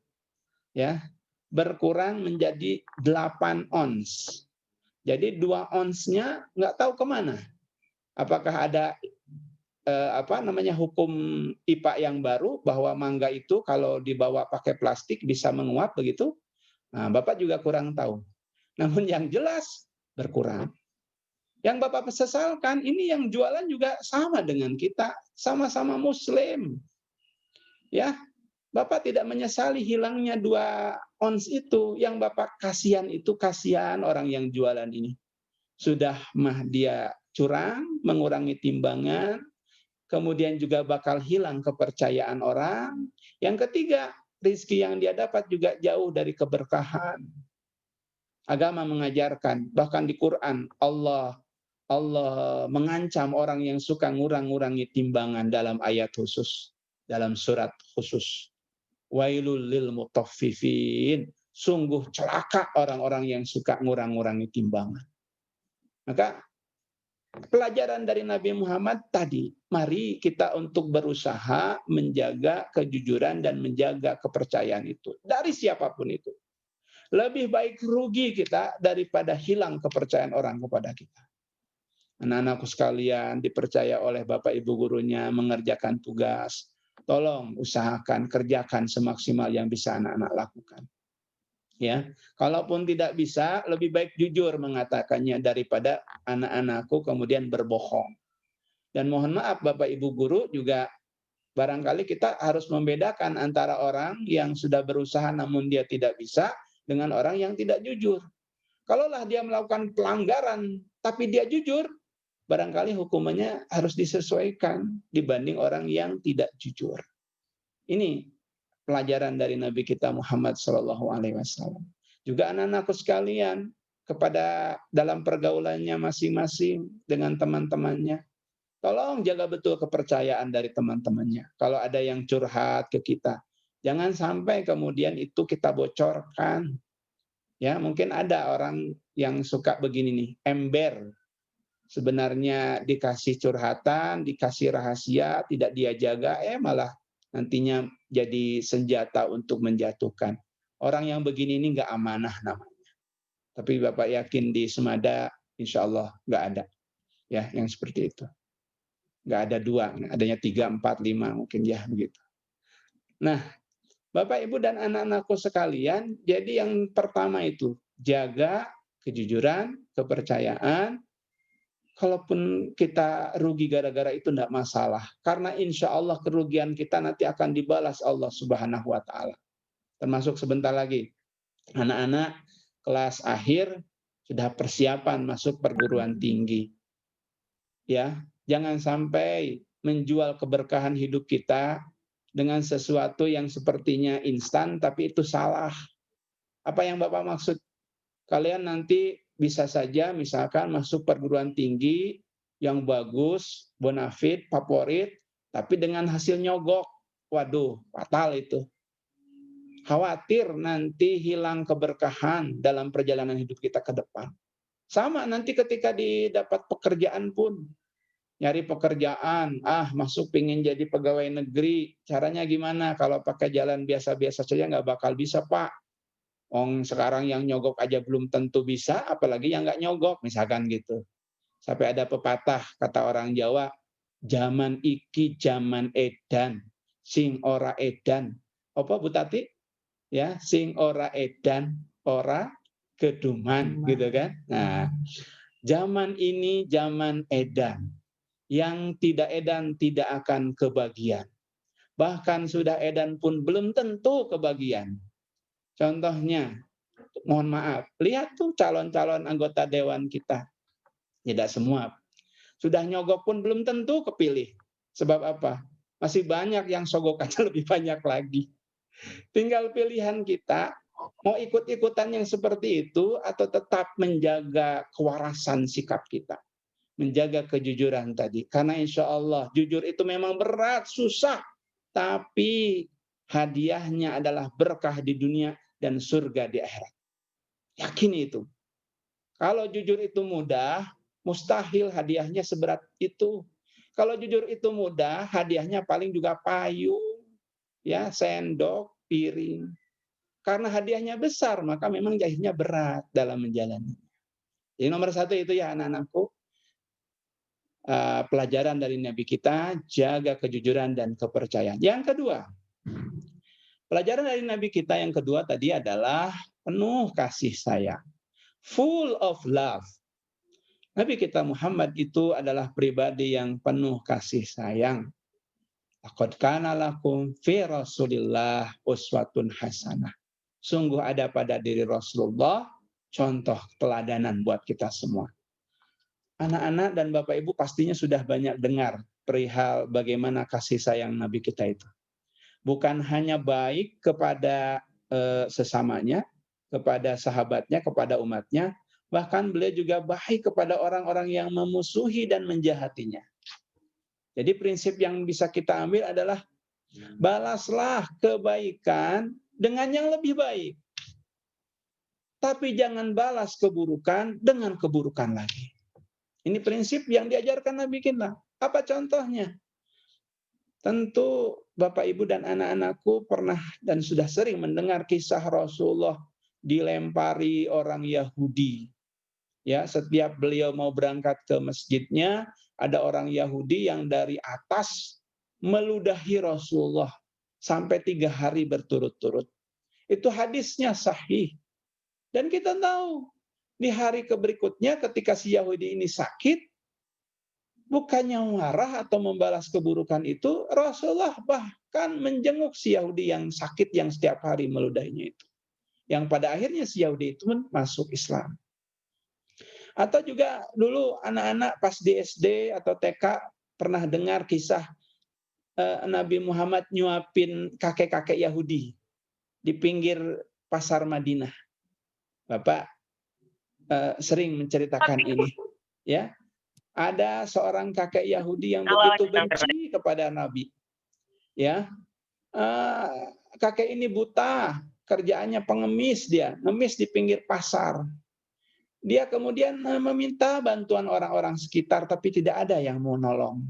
Ya, berkurang menjadi 8 ons. Jadi 2 onsnya nggak tahu kemana. Apakah ada hukum IPA yang baru bahwa mangga itu kalau dibawa pakai plastik bisa menguap begitu? Nah, Bapak juga kurang tahu. Namun yang jelas berkurang. Yang Bapak sesalkan ini yang jualan juga sama dengan kita, sama-sama Muslim. Ya, Bapak tidak menyesali hilangnya 2 ons itu. Yang Bapak kasihan itu kasihan orang yang jualan ini. Sudah mah dia curang, mengurangi timbangan, kemudian juga bakal hilang kepercayaan orang. Yang ketiga, rezeki yang dia dapat juga jauh dari keberkahan. Agama mengajarkan, bahkan di Quran, Allah mengancam orang yang suka ngurang-ngurangi timbangan dalam ayat khusus, dalam surat khusus. Wailul lil mutaffifin. Sungguh celaka orang-orang yang suka ngurang-ngurangi timbangan. Maka pelajaran dari Nabi Muhammad tadi, mari kita untuk berusaha menjaga kejujuran dan menjaga kepercayaan itu. Dari siapapun itu. Lebih baik rugi kita daripada hilang kepercayaan orang kepada kita. Anak-anakku sekalian dipercaya oleh Bapak Ibu gurunya mengerjakan tugas. tolong usahakan, kerjakan semaksimal yang bisa anak-anak lakukan. Ya, kalaupun tidak bisa, lebih baik jujur mengatakannya daripada anak-anakku kemudian berbohong. Dan mohon maaf Bapak Ibu guru juga barangkali kita harus membedakan antara orang yang sudah berusaha namun dia tidak bisa dengan orang yang tidak jujur. Kalaulah dia melakukan pelanggaran tapi dia jujur, barangkali hukumannya harus disesuaikan dibanding orang yang tidak jujur. Ini pelajaran dari Nabi kita Muhammad SAW. Juga anak-anakku sekalian, kepada dalam pergaulannya masing-masing dengan teman-temannya, tolong jaga betul kepercayaan dari teman-temannya. Kalau ada yang curhat ke kita, jangan sampai kemudian itu kita bocorkan. Ya, mungkin ada orang yang suka begini nih, ember. Sebenarnya dikasih curhatan, dikasih rahasia, tidak dia jaga, malah nantinya jadi senjata untuk menjatuhkan. Orang yang begini ini nggak amanah namanya. Tapi Bapak yakin di Semada, insya Allah nggak ada. Ya, yang seperti itu. Nggak ada 2, adanya 3, 4, 5 mungkin ya begitu. Nah, Bapak, Ibu, dan anak-anakku sekalian, jadi yang pertama itu, jaga kejujuran, kepercayaan. Kalaupun kita rugi gara-gara itu tidak masalah. Karena insya Allah kerugian kita nanti akan dibalas Allah Subhanahu wa Ta'ala. Termasuk sebentar lagi, anak-anak kelas akhir sudah persiapan masuk perguruan tinggi. Ya, jangan sampai menjual keberkahan hidup kita dengan sesuatu yang sepertinya instan, tapi itu salah. Apa yang Bapak maksud? Kalian nanti bisa saja misalkan masuk perguruan tinggi yang bagus, bonafit, favorit, tapi dengan hasil nyogok. Waduh, fatal itu. Khawatir nanti hilang keberkahan dalam perjalanan hidup kita ke depan. Sama nanti ketika didapat pekerjaan pun. Nyari pekerjaan, masuk pingin jadi pegawai negeri, caranya gimana? Kalau pakai jalan biasa-biasa saja nggak bakal bisa, Pak. Sekarang yang nyogok aja belum tentu bisa, apalagi yang nggak nyogok, misalkan gitu. Sampai ada pepatah, kata orang Jawa, zaman iki zaman edan, sing ora edan. Apa Bu Tati? Ya, sing ora edan, ora keduman, gitu kan? Nah, zaman ini zaman edan. Yang tidak edan tidak akan kebagian. Bahkan sudah edan pun belum tentu kebagian. Contohnya, mohon maaf, lihat tuh calon-calon anggota dewan kita. Tidak semua. Sudah nyogok pun belum tentu kepilih. Sebab apa? Masih banyak yang sogokannya lebih banyak lagi. Tinggal pilihan kita, mau ikut-ikutan yang seperti itu atau tetap menjaga kewarasan sikap kita. Menjaga kejujuran tadi. Karena insya Allah, jujur itu memang berat, susah. Tapi hadiahnya adalah berkah di dunia dan surga di akhirat. Yakin itu. Kalau jujur itu mudah, mustahil hadiahnya seberat itu. Kalau jujur itu mudah, hadiahnya paling juga payung, ya, sendok, piring. Karena hadiahnya besar, maka memang jahitnya berat dalam menjalani. Jadi nomor 1 itu ya anak-anakku, pelajaran dari Nabi kita, jaga kejujuran dan kepercayaan. Yang kedua, pelajaran dari Nabi kita yang kedua tadi adalah penuh kasih sayang. Full of love. Nabi kita Muhammad itu adalah pribadi yang penuh kasih sayang. Laqad kana lakum fi Rasulillah uswatun hasanah. Sungguh ada pada diri Rasulullah contoh teladanan buat kita semua. Anak-anak dan Bapak Ibu pastinya sudah banyak dengar perihal bagaimana kasih sayang Nabi kita itu. Bukan hanya baik kepada sesamanya, kepada sahabatnya, kepada umatnya, bahkan beliau juga baik kepada orang-orang yang memusuhi dan menjahatinya. Jadi prinsip yang bisa kita ambil adalah balaslah kebaikan dengan yang lebih baik. Tapi jangan balas keburukan dengan keburukan lagi. Ini prinsip yang diajarkan Nabi kita. Apa contohnya? Tentu Bapak Ibu dan anak-anakku pernah dan sudah sering mendengar kisah Rasulullah dilempari orang Yahudi. Ya, setiap beliau mau berangkat ke masjidnya, ada orang Yahudi yang dari atas meludahi Rasulullah sampai 3 hari berturut-turut. Itu hadisnya sahih. Dan kita tahu, di hari berikutnya ketika si Yahudi ini sakit, bukannya marah atau membalas keburukan itu, Rasulullah bahkan menjenguk si Yahudi yang sakit yang setiap hari meludahinya itu. Yang pada akhirnya si Yahudi itu masuk Islam. Atau juga dulu anak-anak pas di SD atau TK pernah dengar kisah Nabi Muhammad nyuapin kakek-kakek Yahudi di pinggir pasar Madinah. Bapak sering menceritakan ini, ya. Ada seorang kakek Yahudi yang begitu benci kepada Nabi, ya. Kakek ini buta, kerjaannya pengemis, dia ngemis di pinggir pasar. Dia kemudian meminta bantuan orang-orang sekitar, tapi tidak ada yang mau nolong.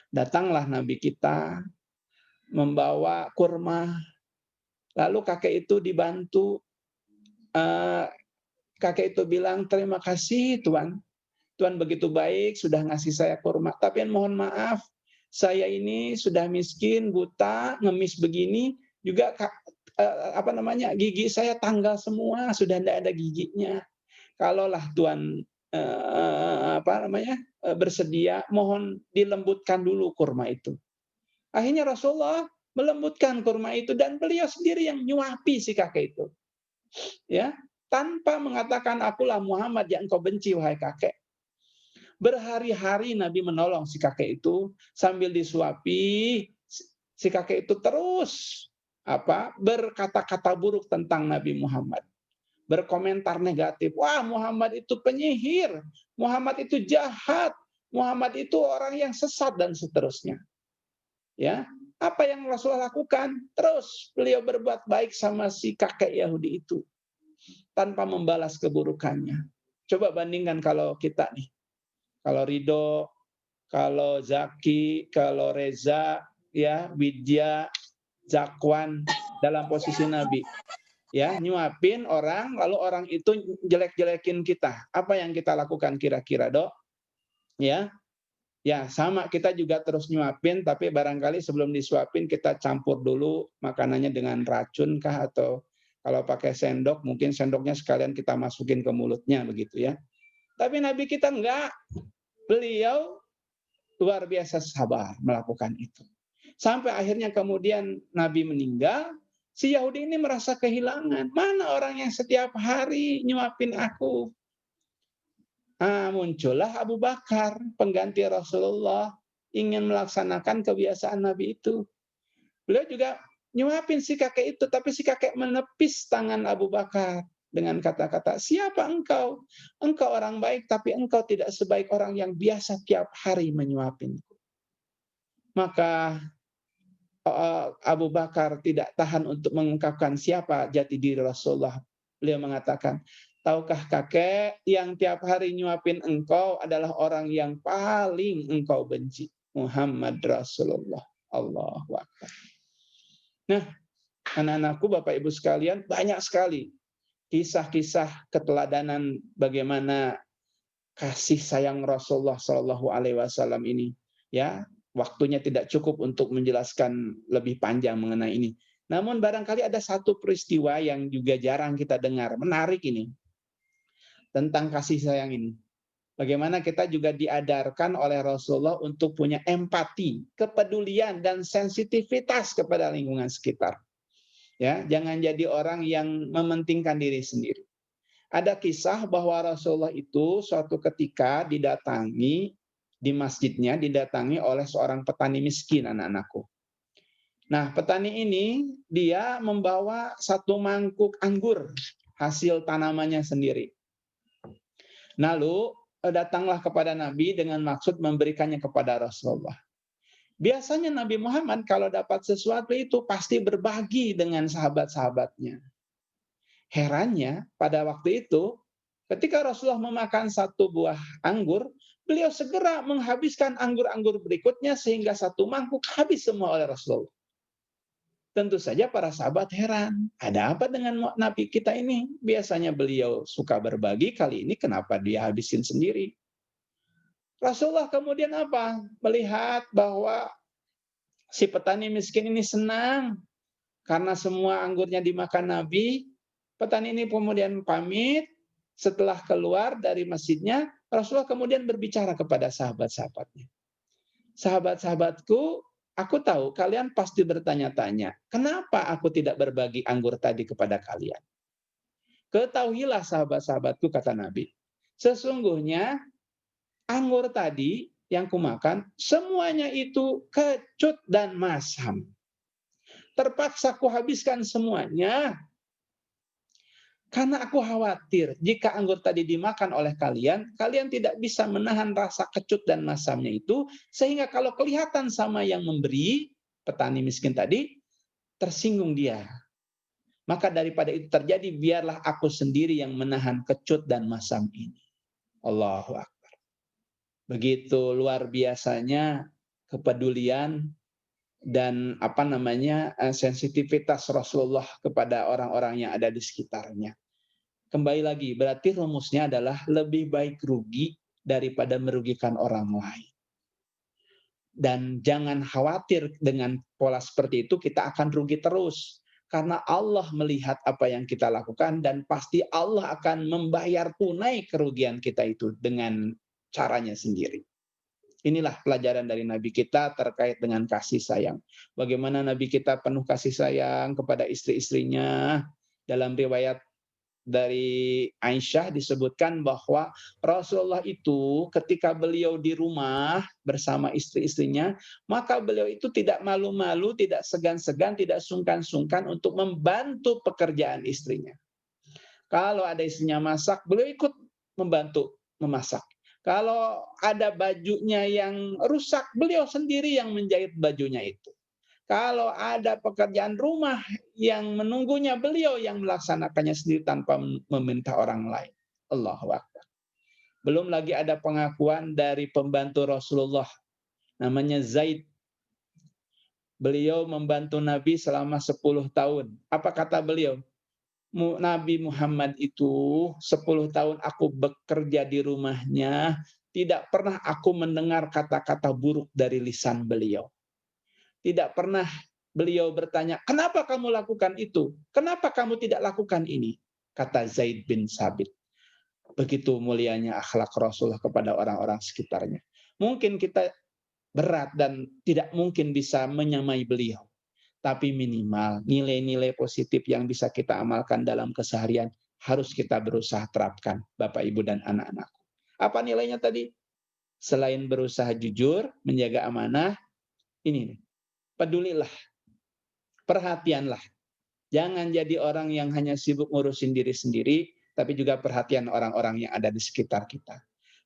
Datanglah Nabi kita membawa kurma. Lalu kakek itu dibantu. Kakek itu bilang, terima kasih Tuan. Tuan begitu baik, sudah ngasih saya kurma. Tapi mohon maaf, saya ini sudah miskin, buta, ngemis begini. Juga gigi saya tanggal semua, sudah tidak ada giginya. Kalaulah Tuan bersedia, mohon dilembutkan dulu kurma itu. Akhirnya Rasulullah melembutkan kurma itu dan beliau sendiri yang nyuapi si kakek itu, ya, tanpa mengatakan akulah Muhammad yang engkau benci wahai kakek. Berhari-hari Nabi menolong si kakek itu sambil disuapi. Si kakek itu terus berkata-kata buruk tentang Nabi Muhammad. Berkomentar negatif. Wah, Muhammad itu penyihir, Muhammad itu jahat, Muhammad itu orang yang sesat dan seterusnya. Ya, apa yang Rasulullah lakukan? Terus beliau berbuat baik sama si kakek Yahudi itu tanpa membalas keburukannya. Coba bandingkan kalau kita nih. Kalau Ridho, kalau Zaki, kalau Reza, ya, Widya, Zakwan dalam posisi Nabi. Ya, nyuapin orang, lalu orang itu jelek-jelekin kita. Apa yang kita lakukan kira-kira, Dok? Ya, sama, kita juga terus nyuapin, tapi barangkali sebelum disuapin kita campur dulu makanannya dengan racun kah, atau kalau pakai sendok, mungkin sendoknya sekalian kita masukin ke mulutnya, begitu ya. Tapi Nabi kita enggak. Beliau luar biasa sabar melakukan itu. Sampai akhirnya kemudian Nabi meninggal, si Yahudi ini merasa kehilangan. Mana orang yang setiap hari nyuapin aku? Muncullah Abu Bakar, pengganti Rasulullah, ingin melaksanakan kebiasaan Nabi itu. Beliau juga nyuapin si kakek itu, tapi si kakek menepis tangan Abu Bakar dengan kata-kata, siapa engkau? Engkau orang baik, tapi engkau tidak sebaik orang yang biasa tiap hari menyuapinku. Maka Abu Bakar tidak tahan untuk mengungkapkan siapa jati diri Rasulullah. Beliau mengatakan, tahukah kakek, yang tiap hari nyuapin engkau adalah orang yang paling engkau benci, Muhammad Rasulullah. Allahu Akbar. Nah, anak-anakku, Bapak Ibu sekalian, banyak sekali kisah-kisah keteladanan bagaimana kasih sayang Rasulullah Shallallahu Alaihi Wasallam ini. Ya, waktunya tidak cukup untuk menjelaskan lebih panjang mengenai ini. Namun barangkali ada satu peristiwa yang juga jarang kita dengar, menarik ini, tentang kasih sayang ini. Bagaimana kita juga diadarkan oleh Rasulullah untuk punya empati, kepedulian, dan sensitivitas kepada lingkungan sekitar. Ya, jangan jadi orang yang mementingkan diri sendiri. Ada kisah bahwa Rasulullah itu suatu ketika didatangi di masjidnya, didatangi oleh seorang petani miskin, anak-anakku. Nah, petani ini dia membawa satu mangkuk anggur hasil tanamannya sendiri. Lalu datanglah kepada Nabi dengan maksud memberikannya kepada Rasulullah. Biasanya Nabi Muhammad kalau dapat sesuatu itu pasti berbagi dengan sahabat-sahabatnya. Herannya pada waktu itu ketika Rasulullah memakan satu buah anggur, beliau segera menghabiskan anggur-anggur berikutnya sehingga satu mangkuk habis semua oleh Rasulullah. Tentu saja para sahabat heran, ada apa dengan Nabi kita ini? Biasanya beliau suka berbagi, kali ini kenapa dia habisin sendiri? Rasulullah kemudian apa? Melihat bahwa Si petani miskin ini senang karena semua anggurnya dimakan Nabi. Petani ini kemudian pamit. Setelah keluar dari masjidnya, Rasulullah kemudian berbicara kepada sahabat-sahabatnya. Sahabat-sahabatku, aku tahu kalian pasti bertanya-tanya, kenapa aku tidak berbagi anggur tadi kepada kalian? Ketahuilah sahabat-sahabatku, kata Nabi, sesungguhnya anggur tadi yang kumakan, semuanya itu kecut dan masam. Terpaksa kuhabiskan semuanya, karena aku khawatir jika anggur tadi dimakan oleh kalian, kalian tidak bisa menahan rasa kecut dan masamnya itu, sehingga kalau kelihatan sama yang memberi, petani miskin tadi, tersinggung dia. Maka daripada itu terjadi, biarlah aku sendiri yang menahan kecut dan masam ini. Allahu Akbar. Begitu luar biasanya kepedulian dan sensitivitas Rasulullah kepada orang-orang yang ada di sekitarnya. Kembali lagi, berarti rumusnya adalah lebih baik rugi daripada merugikan orang lain. Dan jangan khawatir dengan pola seperti itu kita akan rugi terus. Karena Allah melihat apa yang kita lakukan dan pasti Allah akan membayar tunai kerugian kita itu dengan caranya sendiri. Inilah pelajaran dari Nabi kita terkait dengan kasih sayang. Bagaimana Nabi kita penuh kasih sayang kepada istri-istrinya. Dalam riwayat dari Aisyah disebutkan bahwa Rasulullah itu ketika beliau di rumah bersama istri-istrinya, maka beliau itu tidak malu-malu, tidak segan-segan, tidak sungkan-sungkan untuk membantu pekerjaan istrinya. Kalau ada istrinya masak, beliau ikut membantu memasak. Kalau ada bajunya yang rusak, beliau sendiri yang menjahit bajunya itu. Kalau ada pekerjaan rumah yang menunggunya, beliau yang melaksanakannya sendiri tanpa meminta orang lain. Allahu Akbar. Belum lagi ada pengakuan dari pembantu Rasulullah, namanya Zaid. Beliau membantu Nabi selama 10 tahun. Apa kata beliau? Nabi Muhammad itu 10 tahun aku bekerja di rumahnya, tidak pernah aku mendengar kata-kata buruk dari lisan beliau. Tidak pernah beliau bertanya, kenapa kamu lakukan itu? Kenapa kamu tidak lakukan ini? Kata Zaid bin Sabit. Begitu mulianya akhlak Rasulullah kepada orang-orang sekitarnya. Mungkin kita berat dan tidak mungkin bisa menyamai beliau. Tapi minimal nilai-nilai positif yang bisa kita amalkan dalam keseharian harus kita berusaha terapkan, Bapak, Ibu, dan anak-anakku. Apa nilainya tadi? Selain berusaha jujur, menjaga amanah, ini nih. Pedulilah, perhatianlah. Jangan jadi orang yang hanya sibuk ngurusin diri sendiri, tapi juga perhatian orang-orang yang ada di sekitar kita.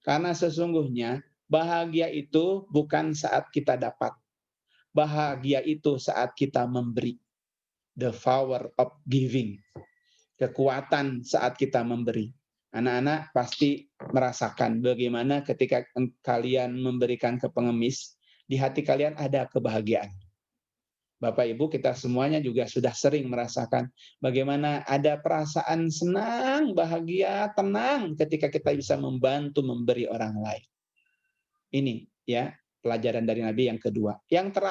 Karena sesungguhnya bahagia itu bukan saat kita dapat. Bahagia itu saat kita memberi. The power of giving. Kekuatan saat kita memberi. Anak-anak pasti merasakan bagaimana ketika kalian memberikan ke pengemis, di hati kalian ada kebahagiaan. Bapak Ibu, kita semuanya juga sudah sering merasakan bagaimana ada perasaan senang, bahagia, tenang ketika kita bisa membantu memberi orang lain. Ini ya pelajaran dari Nabi yang kedua. Yang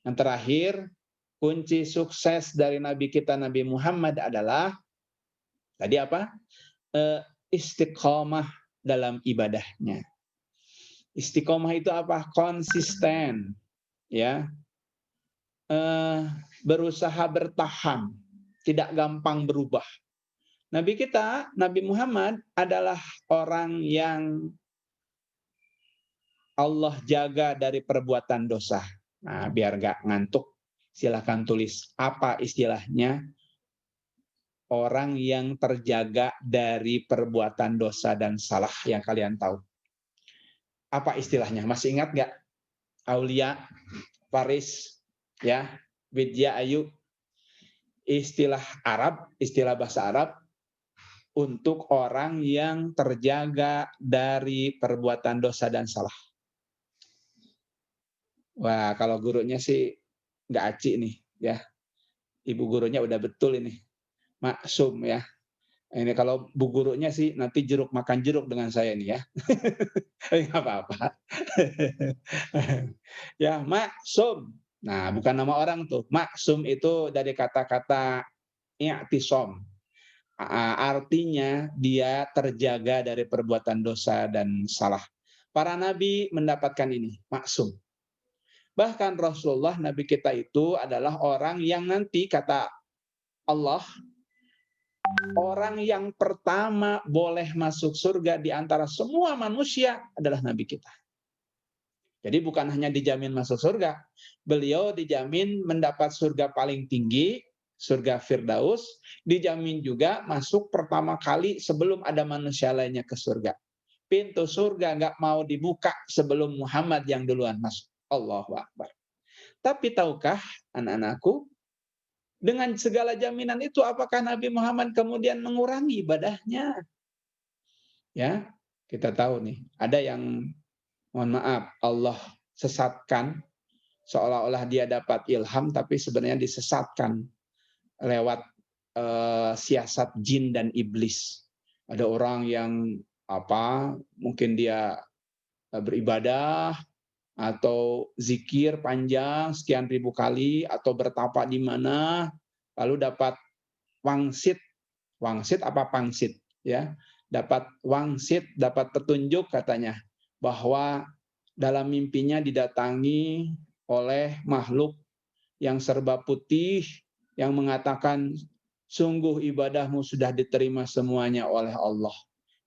terakhir, kunci sukses dari Nabi kita Nabi Muhammad adalah tadi apa? Istiqomah dalam ibadahnya. Istiqomah itu apa? Konsisten, ya. Berusaha bertahan, tidak gampang berubah. Nabi kita, Nabi Muhammad adalah orang yang Allah jaga dari perbuatan dosa. Nah, biar gak ngantuk, silakan tulis apa istilahnya orang yang terjaga dari perbuatan dosa dan salah yang kalian tahu. Apa istilahnya? Masih ingat gak? Aulia, Faris, ya, Widya Ayu, istilah Arab, istilah bahasa Arab untuk orang yang terjaga dari perbuatan dosa dan salah. Wah, kalau gurunya sih nggak aci nih, ya. Ibu gurunya udah betul ini, maksum ya. Ini kalau bu gurunya sih nanti jeruk makan jeruk dengan saya nih ya. Nggak apa-apa. Ya, maksum. Nah, bukan nama orang tuh. Maksum itu dari kata-kata i'tisom. Artinya dia terjaga dari perbuatan dosa dan salah. Para nabi mendapatkan ini, maksum. Bahkan Rasulullah, nabi kita itu adalah orang yang nanti kata Allah, orang yang pertama boleh masuk surga di antara semua manusia adalah nabi kita. Jadi bukan hanya dijamin masuk surga, beliau dijamin mendapat surga paling tinggi, surga Firdaus, dijamin juga masuk pertama kali sebelum ada manusia lainnya ke surga. Pintu surga nggak mau dibuka sebelum Muhammad yang duluan masuk. Allahu Akbar. Tapi tahukah anak-anakku, dengan segala jaminan itu apakah Nabi Muhammad kemudian mengurangi ibadahnya? Ya, kita tahu nih, ada yang mohon maaf Allah sesatkan seolah-olah dia dapat ilham tapi sebenarnya disesatkan lewat siasat jin dan iblis. Ada orang yang mungkin dia beribadah atau zikir panjang sekian ribu kali atau bertapa di mana lalu dapat wangsit apa pangsit ya, dapat wangsit, dapat petunjuk katanya bahwa dalam mimpinya didatangi oleh makhluk yang serba putih yang mengatakan sungguh ibadahmu sudah diterima semuanya oleh Allah.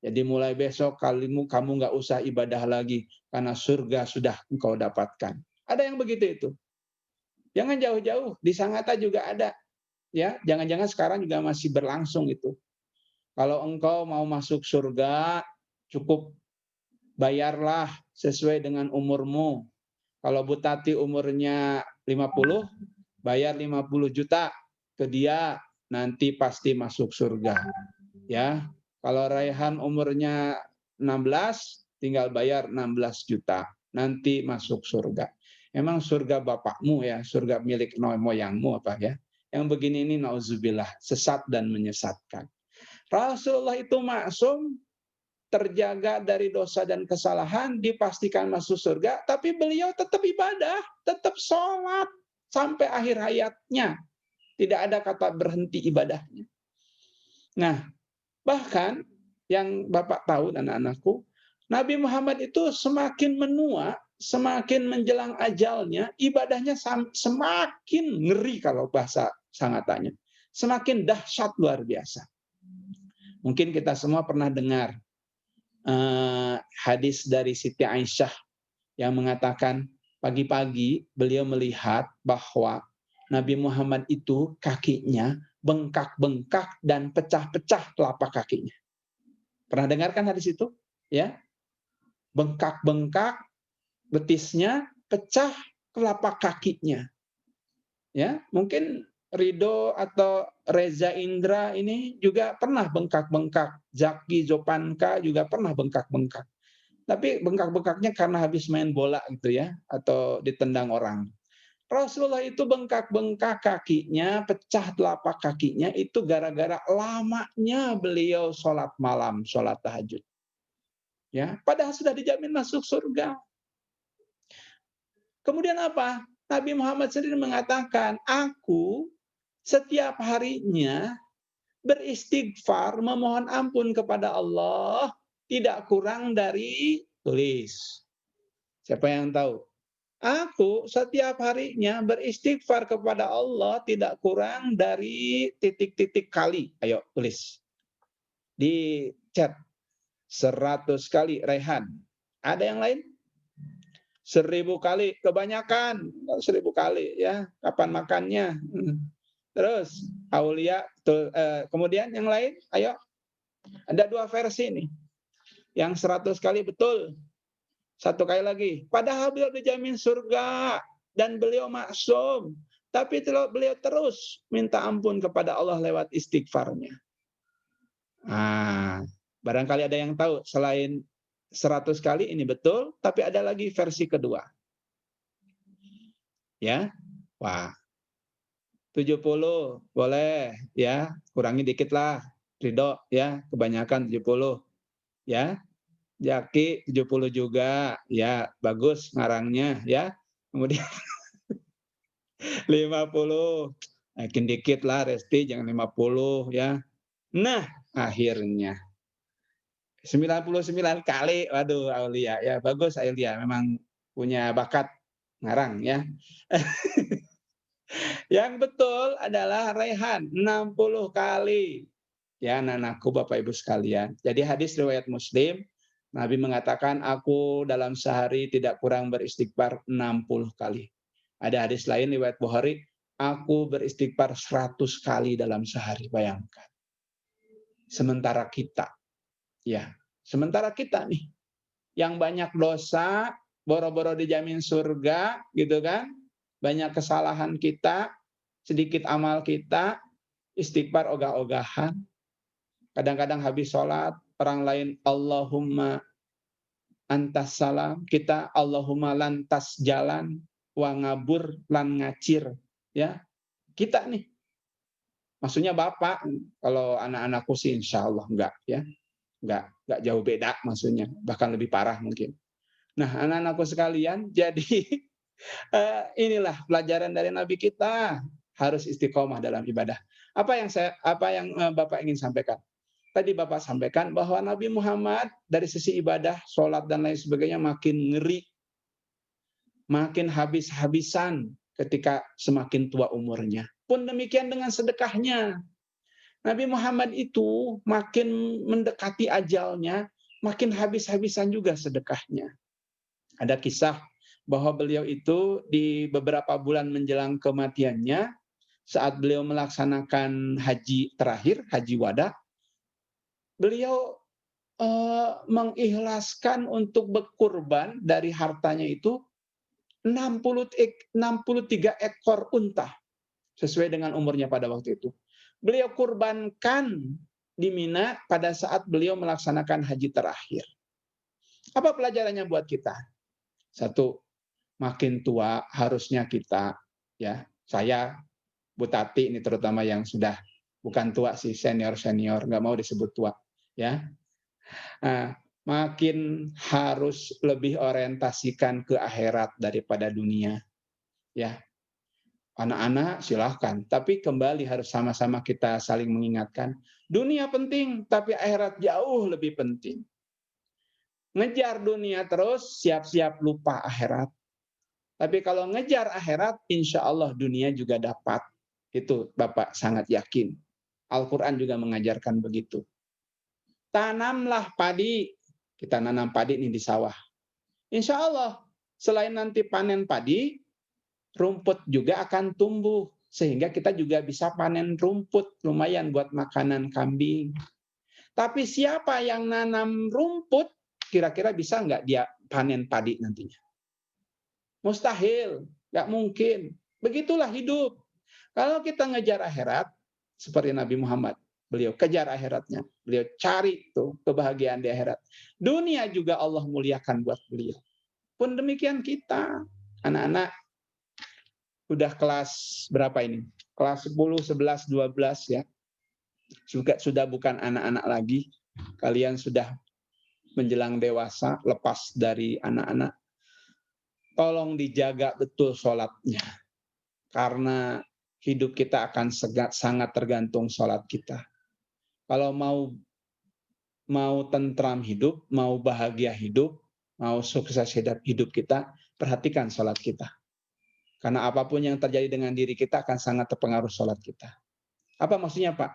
Jadi mulai besok kamu nggak usah ibadah lagi karena surga sudah engkau dapatkan. Ada yang begitu itu. Jangan jauh-jauh, di Sangatta juga ada. Ya, jangan-jangan sekarang juga masih berlangsung itu. Kalau engkau mau masuk surga, cukup bayarlah sesuai dengan umurmu. Kalau Bu Tati umurnya 50, bayar 50 juta ke dia, nanti pasti masuk surga. Ya. Kalau Raihan umurnya 16, tinggal bayar 16 juta. Nanti masuk surga. Emang surga bapakmu ya, surga milik moyangmu apa ya. Yang begini ini nauzubillah, sesat dan menyesatkan. Rasulullah itu maksum, terjaga dari dosa dan kesalahan, dipastikan masuk surga, tapi beliau tetap ibadah, tetap sholat sampai akhir hayatnya. Tidak ada kata berhenti ibadahnya. Nah, bahkan yang Bapak tahu dan anak-anakku, Nabi Muhammad itu semakin menua, semakin menjelang ajalnya, ibadahnya semakin ngeri kalau bahasa Sangattanya. Semakin dahsyat luar biasa. Mungkin kita semua pernah dengar hadis dari Siti Aisyah yang mengatakan pagi-pagi beliau melihat bahwa Nabi Muhammad itu kakinya bengkak-bengkak dan pecah-pecah telapak kakinya. Pernah dengarkan hadis itu? Ya, bengkak-bengkak, betisnya pecah telapak kakinya. Ya, mungkin Ridho atau Reza Indra ini juga pernah bengkak-bengkak. Zaki Zopanka juga pernah bengkak-bengkak. Tapi bengkak-bengkaknya karena habis main bola gitu ya, atau ditendang orang. Rasulullah itu bengkak-bengkak kakinya, pecah telapak kakinya itu gara-gara lamanya beliau sholat malam, sholat tahajud. Ya, padahal sudah dijamin masuk surga. Kemudian apa? Nabi Muhammad sendiri mengatakan, aku setiap harinya beristighfar, memohon ampun kepada Allah, tidak kurang dari tulis. Siapa yang tahu? Aku setiap harinya beristighfar kepada Allah tidak kurang dari titik-titik kali. Ayo tulis. Di chat. 100 kali Rehan. Ada yang lain? 1000 kali. Kebanyakan. 1000 kali ya. Kapan makannya? Terus Aulia. Kemudian yang lain? Ayo. Ada 2 versi nih. Yang 100 kali betul. 1 kali lagi. Padahal beliau dijamin surga dan beliau maksum. Tapi beliau terus minta ampun kepada Allah lewat istighfarnya. Barangkali ada yang tahu selain 100 kali ini betul, tapi ada lagi versi kedua. Ya. Wah. 70 boleh ya, kurangi dikit lah. Ridho ya, kebanyakan 70 ya. Jaki 70 juga ya, bagus ngarangnya ya. Kemudian 50. Naikin dikit lah Resti, jangan 50 ya. Nah, akhirnya 99 kali. Waduh, Aulia ya, bagus Aulia, memang punya bakat ngarang ya. Yang betul adalah Raihan 60 kali. Ya, anak-anakku, Bapak Ibu sekalian. Jadi hadis riwayat Muslim, Nabi mengatakan, aku dalam sehari tidak kurang beristighfar 60 kali. Ada hadis lain riwayat Bukhari, aku beristighfar 100 kali dalam sehari, bayangkan. Sementara kita nih, yang banyak dosa, boro-boro dijamin surga, gitu kan? Banyak kesalahan kita, sedikit amal kita, istighfar ogah-ogahan. Kadang-kadang habis sholat, orang lain Allahumma antas salam, kita Allahumma lantas jalan, wa ngabur lan ngacir. Ya, kita nih. Maksudnya Bapak, kalau anak-anakku sih insya Allah enggak ya. Enggak jauh beda maksudnya, bahkan lebih parah mungkin. Nah, anak-anakku sekalian, jadi inilah pelajaran dari Nabi kita, harus istiqomah dalam ibadah. Apa yang Bapak ingin sampaikan? Tadi Bapak sampaikan bahwa Nabi Muhammad dari sisi ibadah, sholat dan lain sebagainya makin ngeri, makin habis-habisan ketika semakin tua umurnya. Pun demikian dengan sedekahnya. Nabi Muhammad itu makin mendekati ajalnya, makin habis-habisan juga sedekahnya. Ada kisah bahwa beliau itu di beberapa bulan menjelang kematiannya, saat beliau melaksanakan haji terakhir, haji wada, beliau mengikhlaskan untuk berkurban dari hartanya itu 63 ekor unta, sesuai dengan umurnya pada waktu itu. Beliau kurbankan di Mina pada saat beliau melaksanakan haji terakhir. Apa pelajarannya buat kita? Satu, makin tua harusnya kita, ya, saya, Bu Tati ini terutama yang sudah bukan tua sih, senior-senior, nggak mau disebut tua, ya. Makin harus lebih orientasikan ke akhirat daripada dunia, ya. Anak-anak silahkan, tapi kembali harus sama-sama kita saling mengingatkan, dunia penting, tapi akhirat jauh lebih penting. Ngejar dunia terus, siap-siap lupa akhirat. Tapi kalau ngejar akhirat, insya Allah dunia juga dapat. Itu Bapak sangat yakin. Al-Quran juga mengajarkan begitu. Tanamlah padi. Kita nanam padi ini di sawah. Insya Allah, selain nanti panen padi, rumput juga akan tumbuh. Sehingga kita juga bisa panen rumput. Lumayan buat makanan kambing. Tapi siapa yang nanam rumput, kira-kira bisa nggak dia panen padi nantinya? Mustahil, nggak mungkin. Begitulah hidup. Kalau kita ngejar akhirat, seperti Nabi Muhammad, beliau kejar akhiratnya, beliau cari tuh kebahagiaan di akhirat. Dunia juga Allah muliakan buat beliau. Pun demikian kita, anak-anak, udah kelas berapa ini? Kelas 10, 11, 12 ya. Sudah bukan anak-anak lagi. Kalian sudah menjelang dewasa, lepas dari anak-anak. Tolong dijaga betul sholatnya. Karena hidup kita akan sangat tergantung sholat kita. Kalau mau tentram hidup, mau bahagia hidup, mau sukses hidup kita, perhatikan sholat kita. Karena apapun yang terjadi dengan diri kita akan sangat terpengaruh sholat kita. Apa maksudnya, Pak?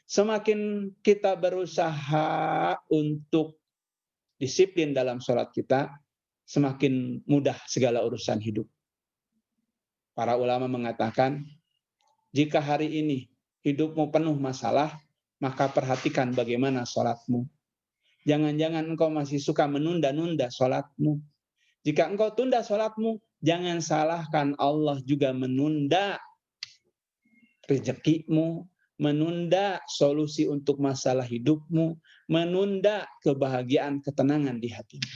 Semakin kita berusaha untuk disiplin dalam sholat kita, semakin mudah segala urusan hidup. Para ulama mengatakan, jika hari ini hidupmu penuh masalah, maka perhatikan bagaimana sholatmu. Jangan-jangan engkau masih suka menunda-nunda sholatmu. Jika engkau tunda sholatmu, jangan salahkan Allah juga menunda rezekimu, menunda solusi untuk masalah hidupmu, menunda kebahagiaan, ketenangan di hatimu.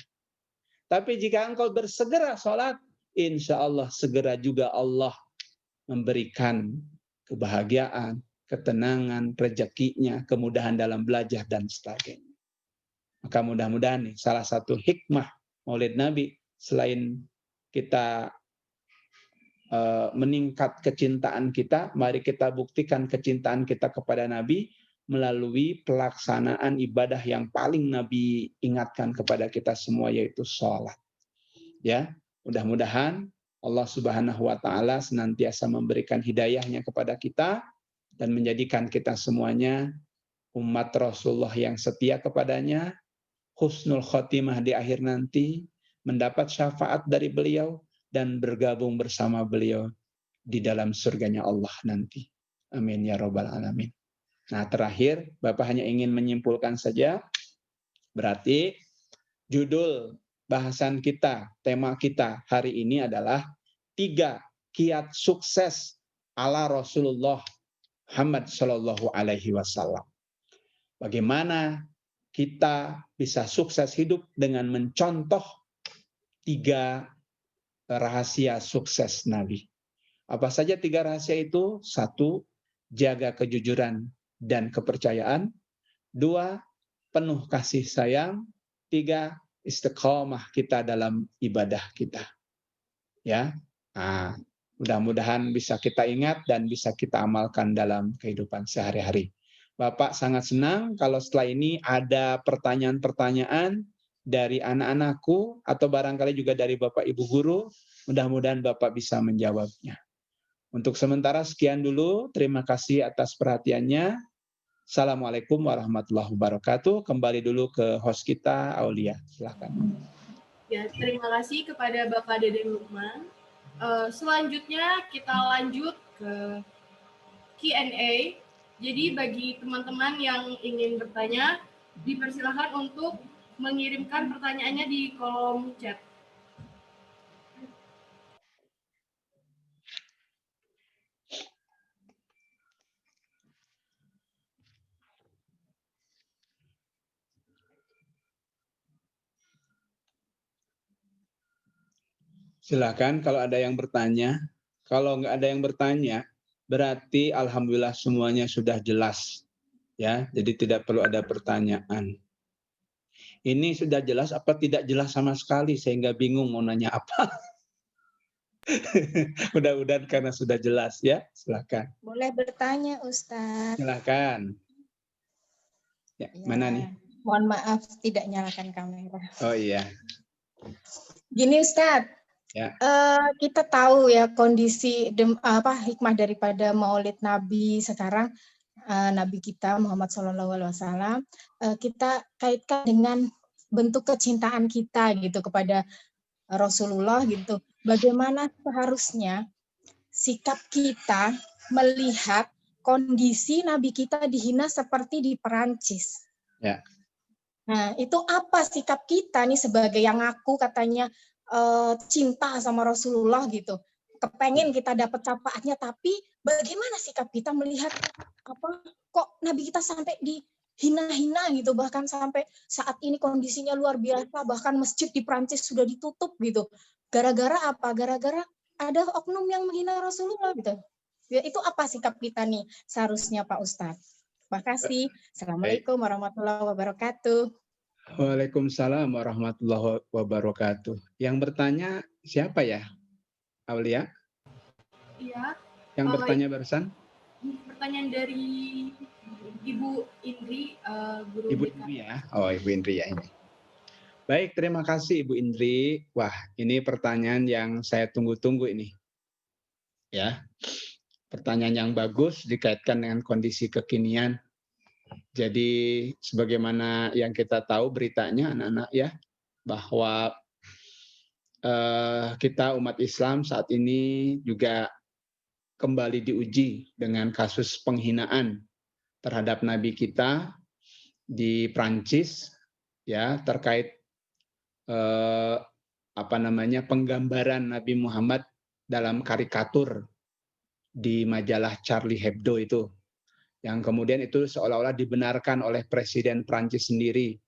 Tapi jika engkau bersegera sholat, insya Allah segera juga Allah memberikan kebahagiaan, ketenangan, rezekinya, kemudahan dalam belajar dan sebagainya. Maka mudah-mudahan nih salah satu hikmah Maulid Nabi selain kita meningkat kecintaan kita, mari kita buktikan kecintaan kita kepada Nabi melalui pelaksanaan ibadah yang paling Nabi ingatkan kepada kita semua, yaitu sholat. Ya, mudah-mudahan Allah Subhanahu wa Ta'ala senantiasa memberikan hidayahnya kepada kita dan menjadikan kita semuanya umat Rasulullah yang setia kepadanya, husnul khotimah di akhir nanti, mendapat syafaat dari beliau dan bergabung bersama beliau di dalam surganya Allah nanti. Amin ya rabbal alamin. Nah, terakhir Bapak hanya ingin menyimpulkan saja, berarti judul bahasan kita, tema kita hari ini adalah 3 kiat sukses ala Rasulullah Muhammad Shallallahu Alaihi Wasallam. Bagaimana kita bisa sukses hidup dengan mencontoh 3 rahasia sukses Nabi. Apa saja 3 rahasia itu? 1, jaga kejujuran dan kepercayaan. 2, penuh kasih sayang. 3, istiqomah kita dalam ibadah kita. Ya, nah, mudah-mudahan bisa kita ingat dan bisa kita amalkan dalam kehidupan sehari-hari. Bapak sangat senang kalau setelah ini ada pertanyaan-pertanyaan dari anak-anakku atau barangkali juga dari Bapak Ibu guru. Mudah-mudahan Bapak bisa menjawabnya. Untuk sementara sekian dulu. Terima kasih atas perhatiannya. Assalamualaikum warahmatullahi wabarakatuh. Kembali dulu ke host kita, Aulia. Silakan. Ya, terima kasih kepada Bapak Deden Lukman. Selanjutnya kita lanjut ke Q&A. Jadi bagi teman-teman yang ingin bertanya, dipersilakan untuk mengirimkan pertanyaannya di kolom chat. Silakan kalau ada yang bertanya. Kalau nggak ada yang bertanya, berarti alhamdulillah semuanya sudah jelas. Ya, jadi tidak perlu ada pertanyaan. Ini sudah jelas apa tidak jelas sama sekali sehingga bingung mau nanya apa. Mudah-mudahan karena sudah jelas ya. Silakan. Boleh bertanya, Ustadz. Silakan. Ya, mana nih? Mohon maaf tidak nyalakan kamera. Oh iya. Gini Ustadz. Ya. Kita tahu ya kondisi hikmah daripada Maulid Nabi sekarang, Nabi kita Muhammad SAW, kita kaitkan dengan bentuk kecintaan kita gitu kepada Rasulullah gitu. Bagaimana seharusnya sikap kita melihat kondisi Nabi kita dihina seperti di Perancis? Ya. Nah, itu apa sikap kita nih sebagai yang ngaku katanya cinta sama Rasulullah gitu, kepengen kita dapat syafaatnya, tapi bagaimana sikap kita melihat kok Nabi kita sampai dihina-hina gitu, bahkan sampai saat ini kondisinya luar biasa, bahkan masjid di Prancis sudah ditutup gitu, gara-gara apa? Gara-gara ada oknum yang menghina Rasulullah gitu. Ya, itu apa sikap kita nih seharusnya Pak Ustadz? Makasih. Assalamualaikum warahmatullahi wabarakatuh. Waalaikumsalam warahmatullahi wabarakatuh. Yang bertanya siapa ya, Aulia? Iya. Yang bertanya barusan? Pertanyaan dari Ibu Indri, guru Ibu Indri ya? Oh, Ibu Indri ya ini. Baik, terima kasih Ibu Indri. Wah, ini pertanyaan yang saya tunggu-tunggu ini. Ya, pertanyaan yang bagus dikaitkan dengan kondisi kekinian. Jadi sebagaimana yang kita tahu beritanya anak-anak ya, bahwa kita umat Islam saat ini juga kembali diuji dengan kasus penghinaan terhadap Nabi kita di Prancis ya, terkait penggambaran Nabi Muhammad dalam karikatur di majalah Charlie Hebdo itu, yang kemudian itu seolah-olah dibenarkan oleh Presiden Prancis sendiri,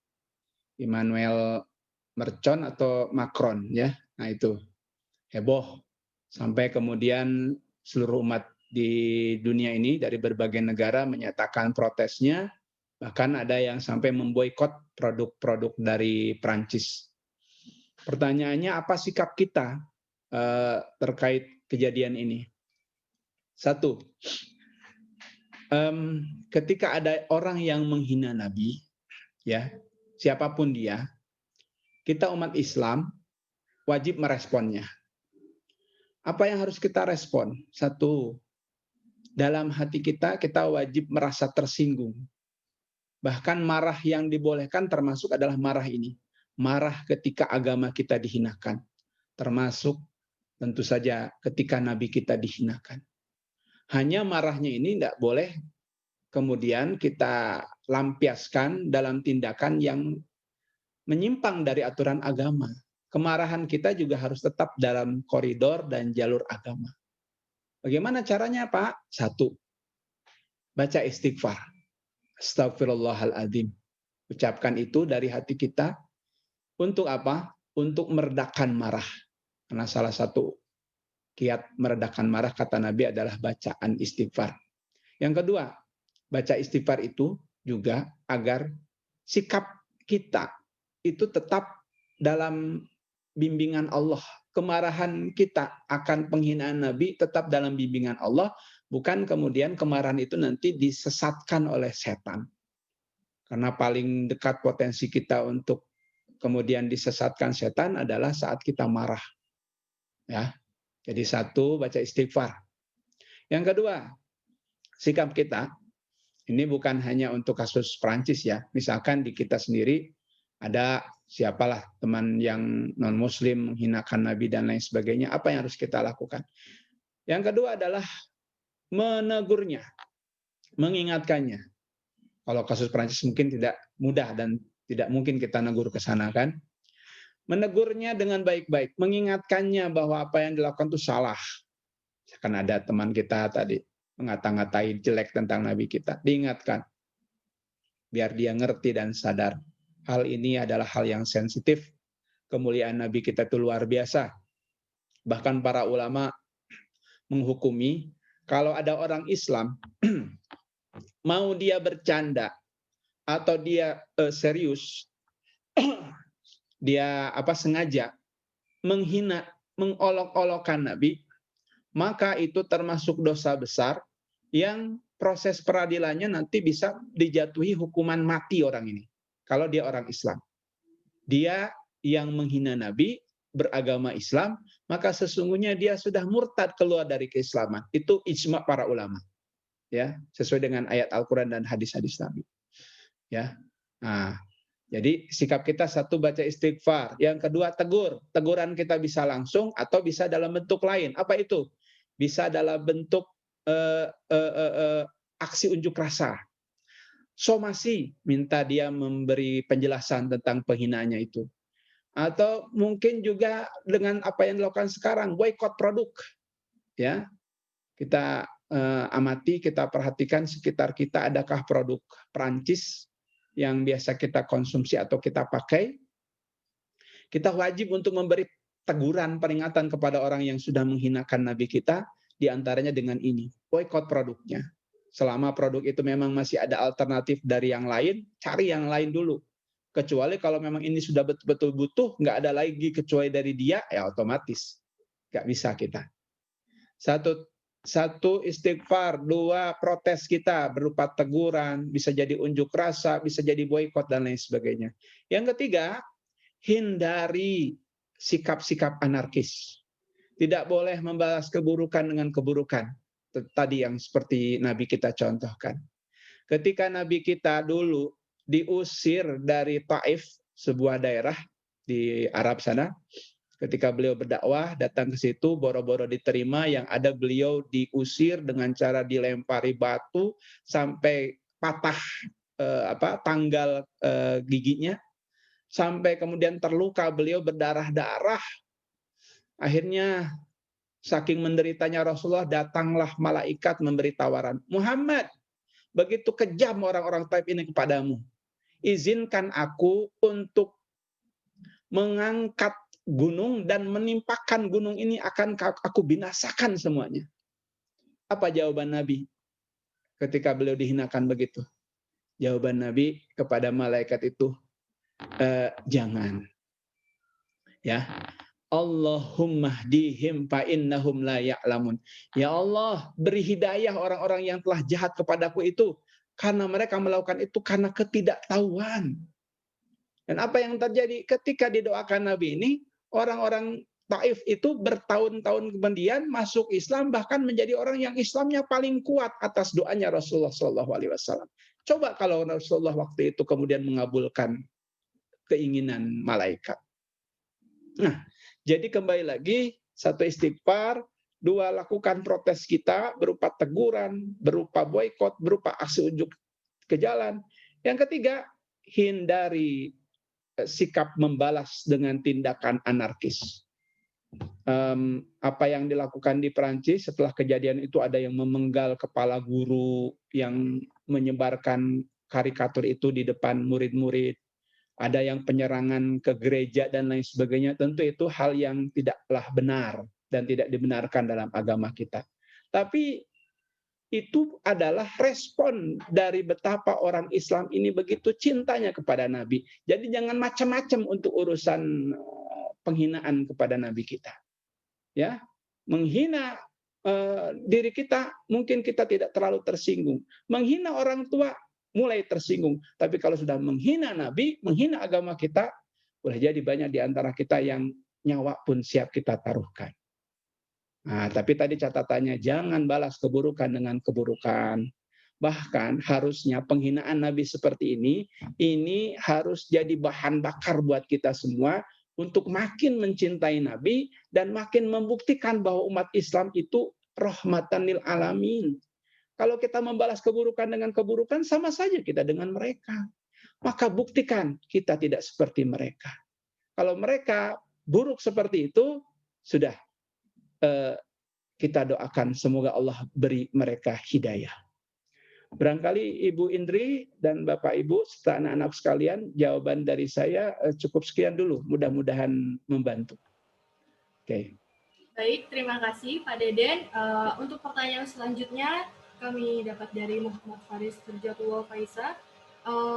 Emmanuel Macron ya. Nah itu heboh sampai kemudian seluruh umat di dunia ini dari berbagai negara menyatakan protesnya, bahkan ada yang sampai memboikot produk-produk dari Prancis. Pertanyaannya, apa sikap kita terkait kejadian ini? Satu, ketika ada orang yang menghina Nabi, ya, siapapun dia, kita umat Islam wajib meresponnya. Apa yang harus kita respon? Satu, dalam hati kita wajib merasa tersinggung. Bahkan marah yang dibolehkan termasuk adalah marah ini. Marah ketika agama kita dihinakan. Termasuk tentu saja ketika Nabi kita dihinakan. Hanya marahnya ini tidak boleh kemudian kita lampiaskan dalam tindakan yang menyimpang dari aturan agama. Kemarahan kita juga harus tetap dalam koridor dan jalur agama. Bagaimana caranya, Pak? Satu, baca istighfar. Astagfirullahaladzim. Ucapkan itu dari hati kita. Untuk apa? Untuk meredakan marah. Karena salah satu kiat meredakan marah, kata Nabi, adalah bacaan istighfar. Yang kedua, baca istighfar itu juga agar sikap kita itu tetap dalam bimbingan Allah. Kemarahan kita akan penghinaan Nabi tetap dalam bimbingan Allah, bukan kemudian kemarahan itu nanti disesatkan oleh setan. Karena paling dekat potensi kita untuk kemudian disesatkan setan adalah saat kita marah. Ya. Jadi satu, baca istighfar. Yang kedua, sikap kita, ini bukan hanya untuk kasus Prancis ya, misalkan di kita sendiri, ada siapalah teman yang non-muslim menghinakan Nabi dan lain sebagainya, apa yang harus kita lakukan? Yang kedua adalah menegurnya, mengingatkannya. Kalau kasus Prancis mungkin tidak mudah dan tidak mungkin kita negur ke sana kan. Menegurnya dengan baik-baik, mengingatkannya bahwa apa yang dilakukan itu salah. Kan ada teman kita tadi mengata-ngatai jelek tentang Nabi kita, diingatkan. Biar dia ngerti dan sadar. Hal ini adalah hal yang sensitif. Kemuliaan Nabi kita itu luar biasa. Bahkan para ulama menghukumi kalau ada orang Islam mau dia bercanda atau dia serius, dia sengaja menghina, mengolok-olokkan Nabi, maka itu termasuk dosa besar yang proses peradilannya nanti bisa dijatuhi hukuman mati orang ini. Kalau dia orang Islam, dia yang menghina Nabi, beragama Islam, maka sesungguhnya dia sudah murtad keluar dari keislaman. Itu ijma para ulama, ya, sesuai dengan ayat Al-Quran dan hadis-hadis Nabi. Ya, nah, jadi sikap kita satu, baca istighfar. Yang kedua, tegur. Teguran kita bisa langsung atau bisa dalam bentuk lain. Apa itu? Bisa dalam bentuk aksi unjuk rasa. Somasi, minta dia memberi penjelasan tentang penghinaannya itu. Atau mungkin juga dengan apa yang dilakukan sekarang, boikot produk. Ya, kita amati, kita perhatikan sekitar kita, adakah produk Prancis yang biasa kita konsumsi atau kita pakai. Kita wajib untuk memberi teguran, peringatan kepada orang yang sudah menghinakan Nabi kita, diantaranya dengan ini, boikot produknya. Selama produk itu memang masih ada alternatif dari yang lain, cari yang lain dulu. Kecuali kalau memang ini sudah betul-betul butuh, nggak ada lagi kecuali dari dia, ya otomatis nggak bisa kita. Satu istighfar, dua protes kita berupa teguran, bisa jadi unjuk rasa, bisa jadi boikot dan lain sebagainya. Yang ketiga, hindari sikap-sikap anarkis. Tidak boleh membalas keburukan dengan keburukan. Tadi yang seperti Nabi kita contohkan. Ketika Nabi kita dulu diusir dari Taif, sebuah daerah di Arab sana, ketika beliau berdakwah, datang ke situ, boro-boro diterima, yang ada beliau diusir dengan cara dilempari batu sampai patah tanggal giginya, sampai kemudian terluka, beliau berdarah-darah. Akhirnya saking menderitanya Rasulullah, datanglah malaikat memberi tawaran, Muhammad, begitu kejam orang-orang Taif ini kepadamu, izinkan aku untuk mengangkat gunung dan menimpakan gunung ini, akan aku binasakan semuanya. Apa jawaban Nabi ketika beliau dihinakan begitu? Jawaban Nabi kepada malaikat itu, jangan. Ya, Allahumma hdihim fa innahum la ya'lamun. Ya Allah, beri hidayah orang-orang yang telah jahat kepadaku itu karena mereka melakukan itu karena ketidaktahuan. Dan apa yang terjadi ketika didoakan Nabi ini, orang-orang Taif itu bertahun-tahun kemudian masuk Islam, bahkan menjadi orang yang Islamnya paling kuat atas doanya Rasulullah SAW. Coba kalau Rasulullah waktu itu kemudian mengabulkan keinginan malaikat. Nah, jadi kembali lagi, satu istighfar, dua lakukan protes kita berupa teguran, berupa boikot, berupa aksi unjuk ke jalan. Yang ketiga, hindari sikap membalas dengan tindakan anarkis. Apa yang dilakukan di Perancis setelah kejadian itu, ada yang memenggal kepala guru yang menyebarkan karikatur itu di depan murid-murid. Ada yang penyerangan ke gereja dan lain sebagainya. Tentu itu hal yang tidaklah benar dan tidak dibenarkan dalam agama kita. Tapi itu adalah respon dari betapa orang Islam ini begitu cintanya kepada Nabi. Jadi jangan macam-macam untuk urusan penghinaan kepada Nabi kita. Ya, menghina diri kita mungkin kita tidak terlalu tersinggung. Menghina orang tua mulai tersinggung. Tapi kalau sudah menghina Nabi, menghina agama kita, boleh jadi banyak di antara kita yang nyawa pun siap kita taruhkan. Nah, tapi tadi catatannya, jangan balas keburukan dengan keburukan. Bahkan harusnya penghinaan Nabi seperti ini harus jadi bahan bakar buat kita semua untuk makin mencintai Nabi dan makin membuktikan bahwa umat Islam itu rahmatan lil alamin. Kalau kita membalas keburukan dengan keburukan, sama saja kita dengan mereka. Maka buktikan kita tidak seperti mereka. Kalau mereka buruk seperti itu, sudah kita doakan semoga Allah beri mereka hidayah. Barangkali Ibu Indri dan Bapak Ibu serta anak-anak sekalian, jawaban dari saya cukup sekian dulu. Mudah-mudahan membantu. Oke. Baik, terima kasih Pak Deden. Untuk pertanyaan selanjutnya, kami dapat dari Muhammad Faris Terjatullah Faisa.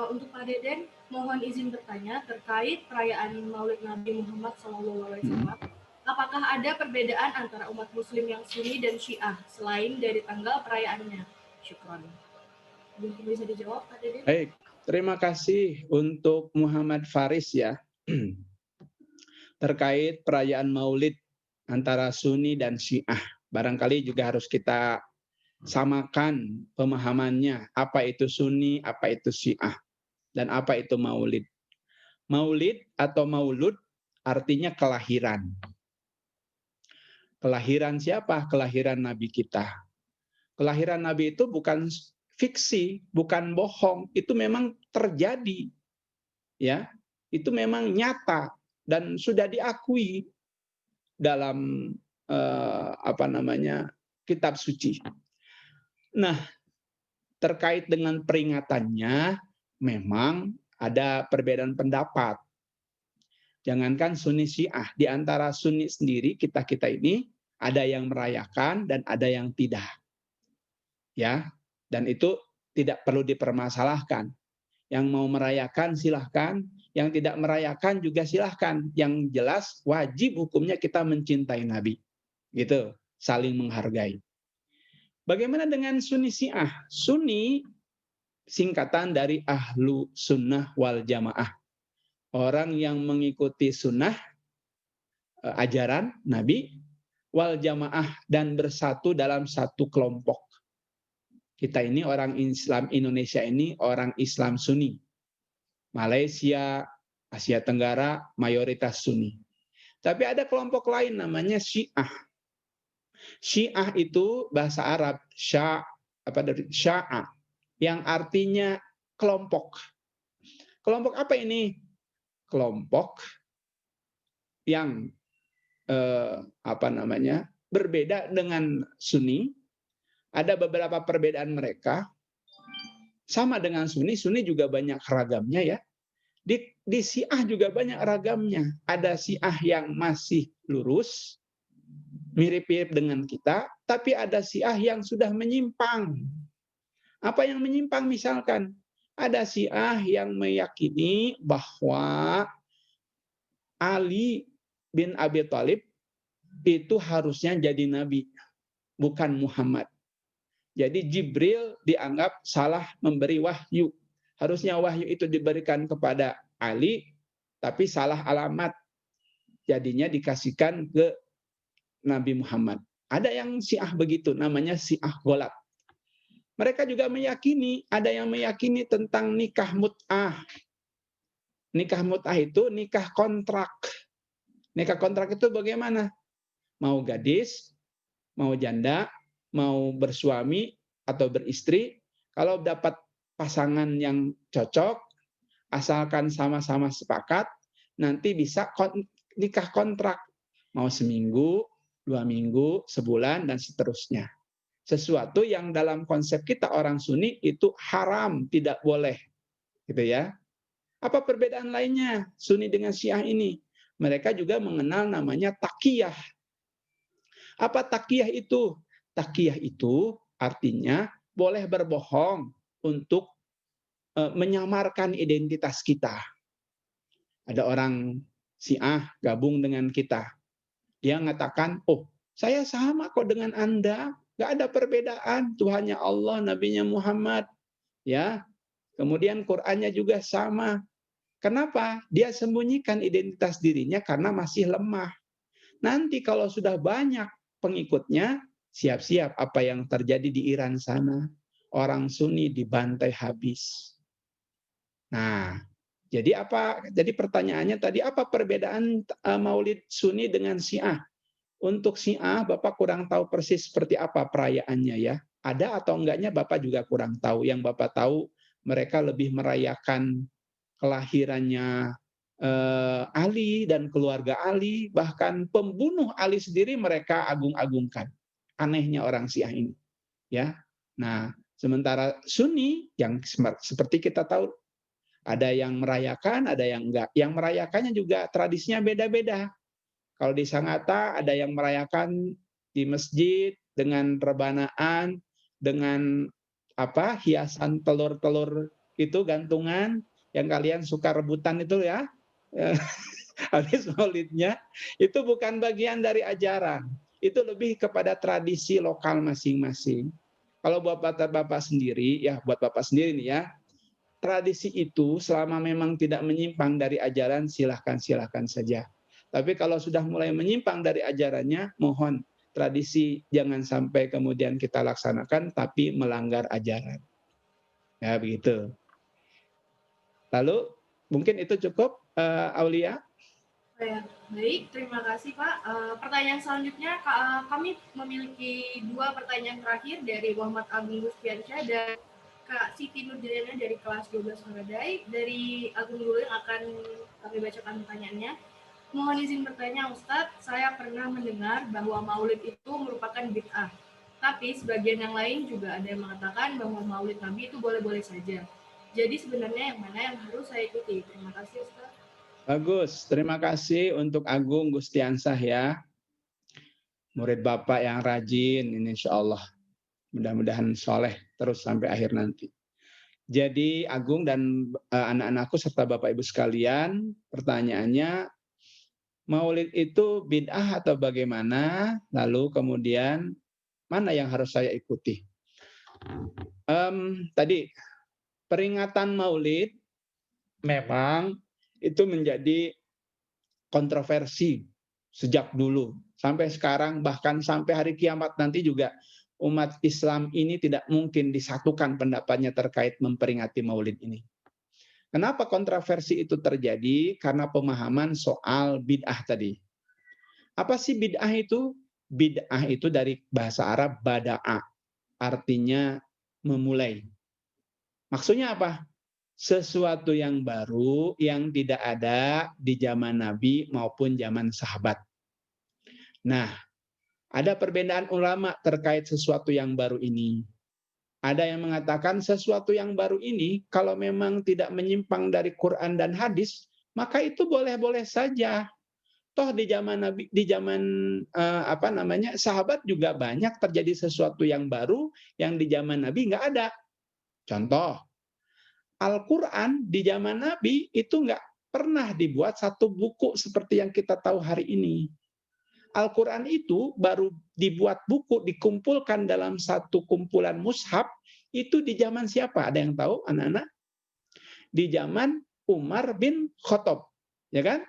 Untuk Pak Deden, mohon izin bertanya terkait perayaan Maulid Nabi Muhammad SAW. Apakah ada perbedaan antara umat Muslim yang Sunni dan Syiah selain dari tanggal perayaannya? Syukron. Mungkin bisa dijawab, Pak Deden? Baik, terima kasih untuk Muhammad Faris ya. Terkait perayaan Maulid antara Sunni dan Syiah. Barangkali juga harus kita samakan pemahamannya, apa itu Sunni, apa itu Syiah, dan apa itu Maulid. Maulid atau Maulud artinya kelahiran. Kelahiran siapa? Kelahiran Nabi kita. Kelahiran Nabi itu bukan fiksi, bukan bohong, itu memang terjadi. Ya, itu memang nyata dan sudah diakui dalam kitab suci. Nah, terkait dengan peringatannya, memang ada perbedaan pendapat. Jangankan Sunni Syiah, di antara Sunni sendiri kita ini ada yang merayakan dan ada yang tidak. Ya, dan itu tidak perlu dipermasalahkan. Yang mau merayakan silahkan, yang tidak merayakan juga silahkan. Yang jelas wajib hukumnya kita mencintai Nabi. Gitu, saling menghargai. Bagaimana dengan Sunni Syiah? Sunni singkatan dari Ahlu Sunnah wal Jamaah. Orang yang mengikuti sunnah, ajaran Nabi, wal Jamaah, dan bersatu dalam satu kelompok. Kita ini orang Islam Indonesia ini orang Islam Sunni. Malaysia, Asia Tenggara, mayoritas Sunni. Tapi ada kelompok lain namanya Syiah. Syiah itu bahasa Arab sya'a yang artinya kelompok. Kelompok apa ini? Kelompok yang berbeda dengan Sunni. Ada beberapa perbedaan mereka. Sama dengan Sunni, Sunni juga banyak ragamnya ya. Di Syiah juga banyak ragamnya. Ada Syiah yang masih lurus, mirip-mirip dengan kita, tapi ada Syiah yang sudah menyimpang. Apa yang menyimpang? Misalkan ada Syiah yang meyakini bahwa Ali bin Abi Thalib itu harusnya jadi nabi, bukan Muhammad. Jadi Jibril dianggap salah memberi wahyu. Harusnya wahyu itu diberikan kepada Ali, tapi salah alamat. Jadinya dikasihkan ke Nabi Muhammad. Ada yang Syiah begitu, namanya Syiah Gholat. Mereka juga meyakini, ada yang meyakini tentang nikah mut'ah. Nikah mut'ah itu nikah kontrak. Nikah kontrak itu bagaimana? Mau gadis, mau janda, mau bersuami atau beristri, kalau dapat pasangan yang cocok, asalkan sama-sama sepakat, nanti bisa nikah kontrak. Mau seminggu, 2 minggu, sebulan, dan seterusnya. Sesuatu yang dalam konsep kita orang Sunni itu haram, tidak boleh. Gitu ya. Apa perbedaan lainnya Sunni dengan Syiah ini? Mereka juga mengenal namanya taqiyah. Apa taqiyah itu? Taqiyah itu artinya boleh berbohong untuk menyamarkan identitas kita. Ada orang Syiah gabung dengan kita. Dia mengatakan, oh saya sama kok dengan Anda, nggak ada perbedaan, Tuhannya Allah, Nabinya Muhammad, ya. Kemudian Qur'annya juga sama. Kenapa? Dia sembunyikan identitas dirinya karena masih lemah. Nanti kalau sudah banyak pengikutnya, siap-siap apa yang terjadi di Iran sana. Orang Sunni dibantai habis. Nah, jadi apa? Jadi pertanyaannya tadi, apa perbedaan Maulid Sunni dengan Syiah? Untuk Syiah, Bapak kurang tahu persis seperti apa perayaannya ya. Ada atau enggaknya Bapak juga kurang tahu. Yang Bapak tahu, mereka lebih merayakan kelahirannya Ali dan keluarga Ali, bahkan pembunuh Ali sendiri mereka agung-agungkan. Anehnya orang Syiah ini, ya. Nah, sementara Sunni yang seperti kita tahu, ada yang merayakan, ada yang enggak. Yang merayakannya juga tradisinya beda-beda. Kalau di Sangatta ada yang merayakan di masjid dengan rebanaan, dengan apa hiasan telur-telur itu gantungan yang kalian suka rebutan itu ya. Habis maulidnya itu bukan bagian dari ajaran. Itu lebih kepada tradisi lokal masing-masing. Kalau buat bapak sendiri, ya buat bapak sendiri nih ya, tradisi itu selama memang tidak menyimpang dari ajaran, silahkan saja. Tapi kalau sudah mulai menyimpang dari ajarannya, mohon tradisi jangan sampai kemudian kita laksanakan, tapi melanggar ajaran. Ya begitu. Lalu mungkin itu cukup, Aulia. Baik, terima kasih Pak. Pertanyaan selanjutnya, kami memiliki 2 pertanyaan terakhir dari Muhammad Agung Gustiansyah dan Kak Siti Nurjana dari kelas 12 Maradai. Dari Agung dulu yang akan kami bacakan pertanyaannya. Mohon izin bertanya Ustadz, saya pernah mendengar bahwa maulid itu merupakan bid'ah. Tapi sebagian yang lain juga ada yang mengatakan bahwa maulid Nabi itu boleh-boleh saja. Jadi sebenarnya yang mana yang harus saya ikuti? Terima kasih Ustadz. Bagus, terima kasih untuk Agung Gustiansah ya. Murid Bapak yang rajin, ini insya Allah. Mudah-mudahan soleh terus sampai akhir nanti. Jadi Agung dan anak-anakku serta Bapak Ibu sekalian, pertanyaannya, maulid itu bid'ah atau bagaimana? Lalu kemudian mana yang harus saya ikuti? Tadi peringatan maulid memang itu menjadi kontroversi sejak dulu sampai sekarang, bahkan sampai hari kiamat nanti juga umat Islam ini tidak mungkin disatukan pendapatnya terkait memperingati maulid ini. Kenapa kontroversi itu terjadi? Karena pemahaman soal bid'ah tadi. Apa sih bid'ah itu? Bid'ah itu dari bahasa Arab bada'a, artinya memulai. Maksudnya apa? Sesuatu yang baru yang tidak ada di zaman Nabi maupun zaman sahabat. Nah, ada perbedaan ulama terkait sesuatu yang baru ini. Ada yang mengatakan sesuatu yang baru ini kalau memang tidak menyimpang dari Quran dan hadis, maka itu boleh-boleh saja. Toh di zaman Nabi, di zaman sahabat juga banyak terjadi sesuatu yang baru yang di zaman Nabi nggak ada. Contoh, Al-Quran di zaman Nabi itu nggak pernah dibuat satu buku seperti yang kita tahu hari ini. Al-Quran itu baru dibuat buku, dikumpulkan dalam satu kumpulan mushaf, itu di zaman siapa? Ada yang tahu, anak-anak? Di zaman Umar bin Khattab, ya kan?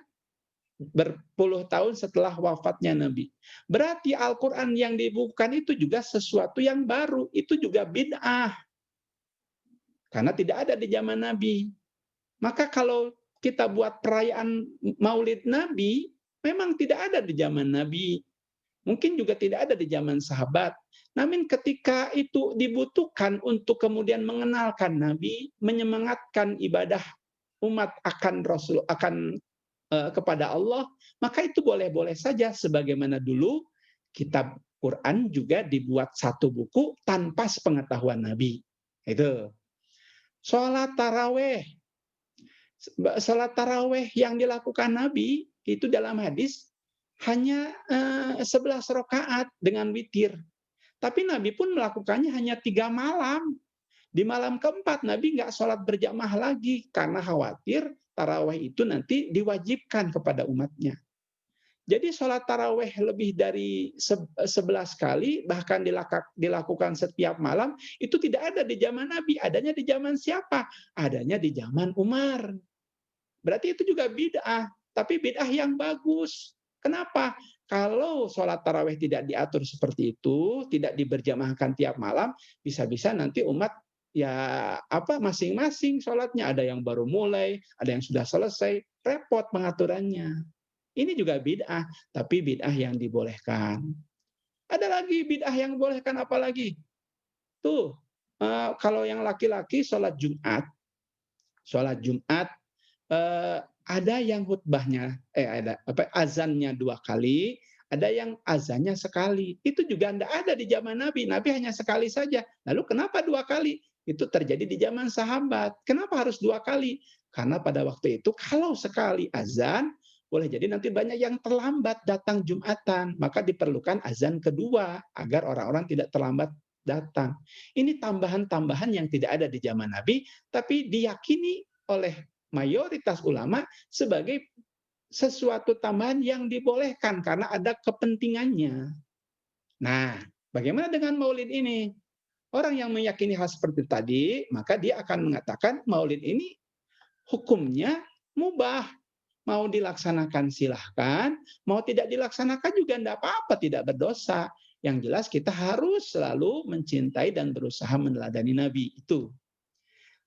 Berpuluh tahun setelah wafatnya Nabi. Berarti Al-Quran yang dibukukan itu juga sesuatu yang baru, itu juga bid'ah. Karena tidak ada di zaman Nabi. Maka kalau kita buat perayaan Maulid Nabi, memang tidak ada di zaman Nabi. Mungkin juga tidak ada di zaman sahabat. Namun ketika itu dibutuhkan untuk kemudian mengenalkan Nabi, menyemangatkan ibadah umat akan Rasul, kepada Allah, maka itu boleh-boleh saja. Sebagaimana dulu kitab Quran juga dibuat satu buku tanpa sepengetahuan Nabi. Itu. Sholat taraweh. Sholat taraweh yang dilakukan Nabi itu dalam hadis hanya 11 rakaat dengan witir. Tapi Nabi pun melakukannya hanya 3 malam. Di malam keempat Nabi nggak sholat berjamaah lagi karena khawatir taraweh itu nanti diwajibkan kepada umatnya. Jadi sholat taraweh lebih dari 11 kali, bahkan dilakukan setiap malam, itu tidak ada di zaman Nabi. Adanya di zaman siapa? Adanya di zaman Umar. Berarti itu juga bid'ah, tapi bid'ah yang bagus. Kenapa? Kalau sholat taraweh tidak diatur seperti itu, tidak diberjamaahkan tiap malam, bisa-bisa nanti umat masing-masing sholatnya, ada yang baru mulai, ada yang sudah selesai, repot pengaturannya. Ini juga bid'ah, tapi bid'ah yang dibolehkan. Ada lagi bid'ah yang dibolehkan apa lagi? Tuh, kalau yang laki-laki sholat Jumat ada yang khutbahnya, azannya 2 kali, ada yang azannya sekali. Itu juga tidak ada di zaman Nabi. Nabi hanya sekali saja. Lalu kenapa 2 kali? Itu terjadi di zaman sahabat. Kenapa harus 2 kali? Karena pada waktu itu kalau sekali azan, boleh jadi nanti banyak yang terlambat datang Jumatan. Maka diperlukan azan kedua agar orang-orang tidak terlambat datang. Ini tambahan-tambahan yang tidak ada di zaman Nabi, tapi diyakini oleh mayoritas ulama sebagai sesuatu tambahan yang dibolehkan karena ada kepentingannya. Nah, bagaimana dengan maulid ini? Orang yang meyakini hal seperti tadi, maka dia akan mengatakan maulid ini hukumnya mubah. Mau dilaksanakan silahkan, mau tidak dilaksanakan juga tidak apa-apa, tidak berdosa. Yang jelas kita harus selalu mencintai dan berusaha meneladani Nabi itu.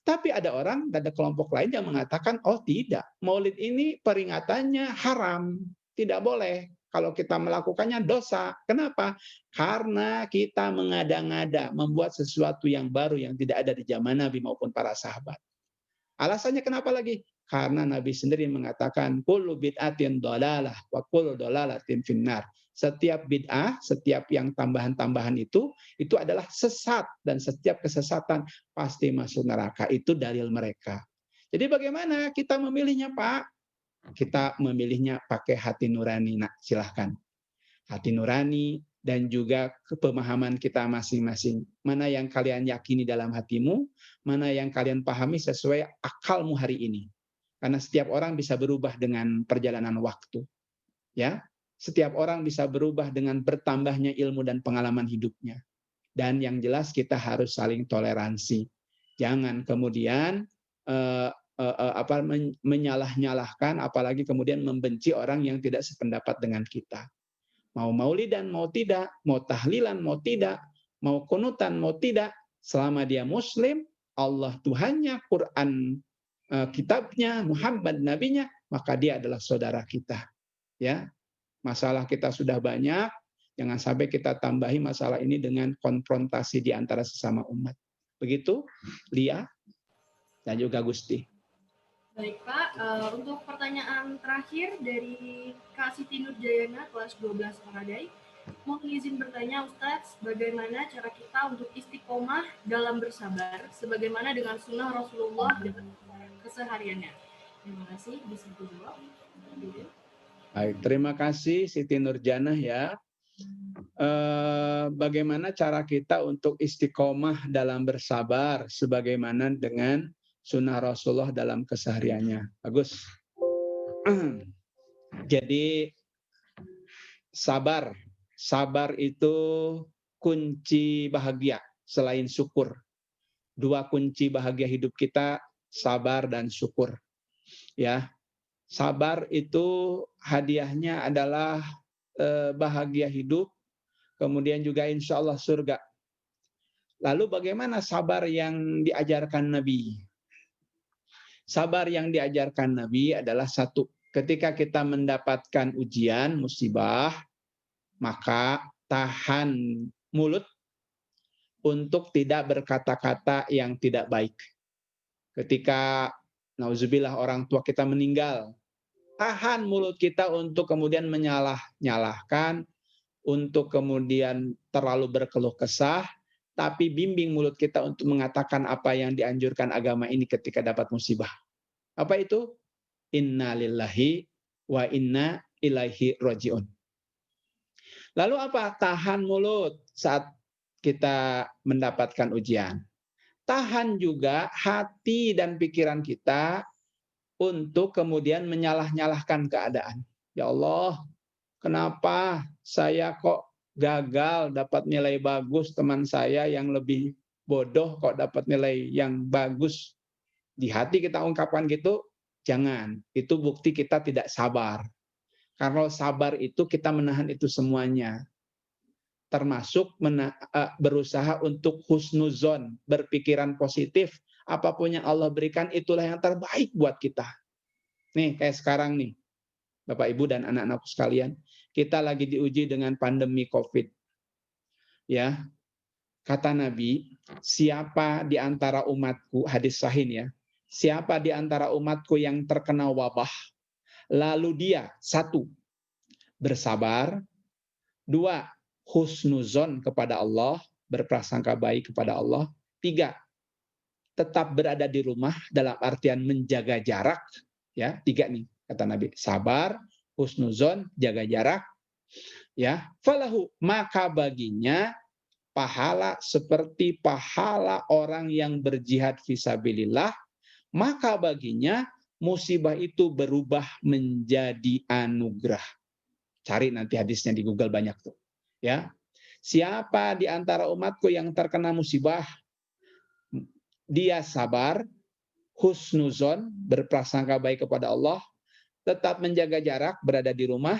Tapi ada orang, ada kelompok lain yang mengatakan, oh tidak, maulid ini peringatannya haram, tidak boleh. Kalau kita melakukannya dosa. Kenapa? Karena kita mengada-ngada, membuat sesuatu yang baru yang tidak ada di zaman Nabi maupun para sahabat. Alasannya kenapa lagi? Karena Nabi sendiri mengatakan, kullu bid'atin dhalalah wa kullu dhalalatin finnar. Setiap bid'ah, setiap yang tambahan-tambahan itu adalah sesat, dan setiap kesesatan pasti masuk neraka. Itu dalil mereka. Jadi bagaimana kita memilihnya, Pak? Kita memilihnya pakai hati nurani. Nah, silahkan. Hati nurani dan juga pemahaman kita masing-masing. Mana yang kalian yakini dalam hatimu, mana yang kalian pahami sesuai akalmu hari ini. Karena setiap orang bisa berubah dengan perjalanan waktu. Ya, setiap orang bisa berubah dengan bertambahnya ilmu dan pengalaman hidupnya. Dan yang jelas kita harus saling toleransi. Jangan kemudian menyalah-nyalahkan, apalagi kemudian membenci orang yang tidak sependapat dengan kita. Mau maulidan mau tidak, mau tahlilan mau tidak, mau kunutan mau tidak, selama dia muslim, Allah Tuhannya, Quran kitabnya, Muhammad nabinya, maka dia adalah saudara kita. Ya, masalah kita sudah banyak, jangan sampai kita tambahi masalah ini dengan konfrontasi di antara sesama umat. Begitu, Lia dan juga Gusti. Baik Pak, untuk pertanyaan terakhir dari Kak Siti Nurjayana, kelas 12 Paradai, mohon izin bertanya Ustadz, bagaimana cara kita untuk istiqomah dalam bersabar, sebagaimana dengan sunnah Rasulullah dan kesehariannya? Terima kasih, bisa dijawab. Baik, terima kasih Siti Nurjanah ya. Bagaimana cara kita untuk istiqomah dalam bersabar sebagaimana dengan sunnah Rasulullah dalam kesehariannya. Bagus. Jadi sabar. Sabar itu kunci bahagia selain syukur. Dua kunci bahagia hidup kita, sabar dan syukur. Ya. Sabar itu hadiahnya adalah bahagia hidup, kemudian juga insya Allah surga. Lalu bagaimana sabar yang diajarkan Nabi? Sabar yang diajarkan Nabi adalah satu, ketika kita mendapatkan ujian, musibah, maka tahan mulut untuk tidak berkata-kata yang tidak baik. Ketika, nauzubillah, orang tua kita meninggal, tahan mulut kita untuk kemudian menyalah-nyalahkan, untuk kemudian terlalu berkeluh kesah, tapi bimbing mulut kita untuk mengatakan apa yang dianjurkan agama ini ketika dapat musibah. Apa itu? Inna lillahi wa inna ilaihi raji'un. Lalu apa? Tahan mulut saat kita mendapatkan ujian. Tahan juga hati dan pikiran kita untuk kemudian menyalah-nyalahkan keadaan. Ya Allah, kenapa saya kok gagal dapat nilai bagus, teman saya yang lebih bodoh kok dapat nilai yang bagus? Di hati kita ungkapkan gitu, jangan. Itu bukti kita tidak sabar. Karena sabar itu kita menahan itu semuanya. Termasuk berusaha untuk husnuzon, berpikiran positif. Apapun yang Allah berikan itulah yang terbaik buat kita. Nih kayak sekarang nih, Bapak Ibu dan anak-anakku sekalian, kita lagi diuji dengan pandemi COVID. Ya, kata Nabi, siapa di antara umatku, hadis sahih ya, siapa di antara umatku yang terkena wabah, lalu dia, satu, bersabar, dua, husnuzon kepada Allah, berprasangka baik kepada Allah, tiga, tetap berada di rumah dalam artian menjaga jarak, ya, tiga nih kata Nabi, sabar, husnuzon, jaga jarak, ya, falahu, maka baginya pahala seperti pahala orang yang berjihad fisabilillah, maka baginya musibah itu berubah menjadi anugerah. Cari nanti hadisnya di Google banyak tuh. Ya, siapa di antara umatku yang terkena musibah, dia sabar, husnuzon, berprasangka baik kepada Allah, tetap menjaga jarak, berada di rumah,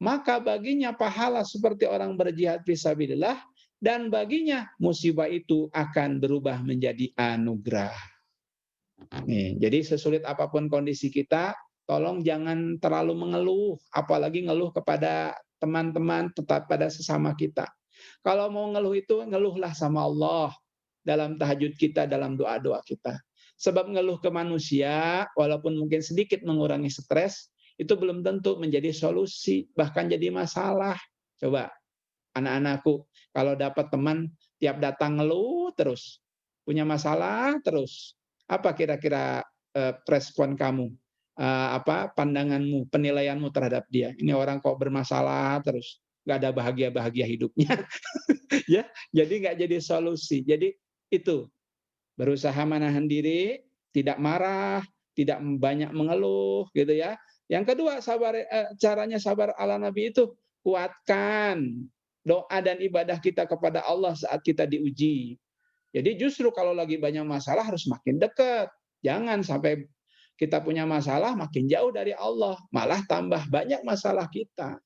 maka baginya pahala seperti orang berjihad fisabilillah, dan baginya musibah itu akan berubah menjadi anugerah. Nih, jadi sesulit apapun kondisi kita, tolong jangan terlalu mengeluh, apalagi ngeluh kepada teman-teman, tetap pada sesama kita. Kalau mau ngeluh itu, ngeluhlah sama Allah dalam tahajud kita, dalam doa-doa kita. Sebab ngeluh ke manusia, walaupun mungkin sedikit mengurangi stres, itu belum tentu menjadi solusi, bahkan jadi masalah. Coba, anak-anakku, kalau dapat teman, tiap datang ngeluh terus, punya masalah terus, apa kira-kira respon kamu? Pandanganmu, penilaianmu terhadap dia? Ini orang kok bermasalah terus, nggak ada bahagia-bahagia hidupnya. Ya, jadi nggak jadi solusi. Jadi itu, berusaha menahan diri, tidak marah, tidak banyak mengeluh, gitu ya. Yang kedua, sabar, caranya sabar ala Nabi itu, kuatkan doa dan ibadah kita kepada Allah saat kita diuji. Jadi justru kalau lagi banyak masalah harus makin dekat. Jangan sampai kita punya masalah makin jauh dari Allah, malah tambah banyak masalah kita.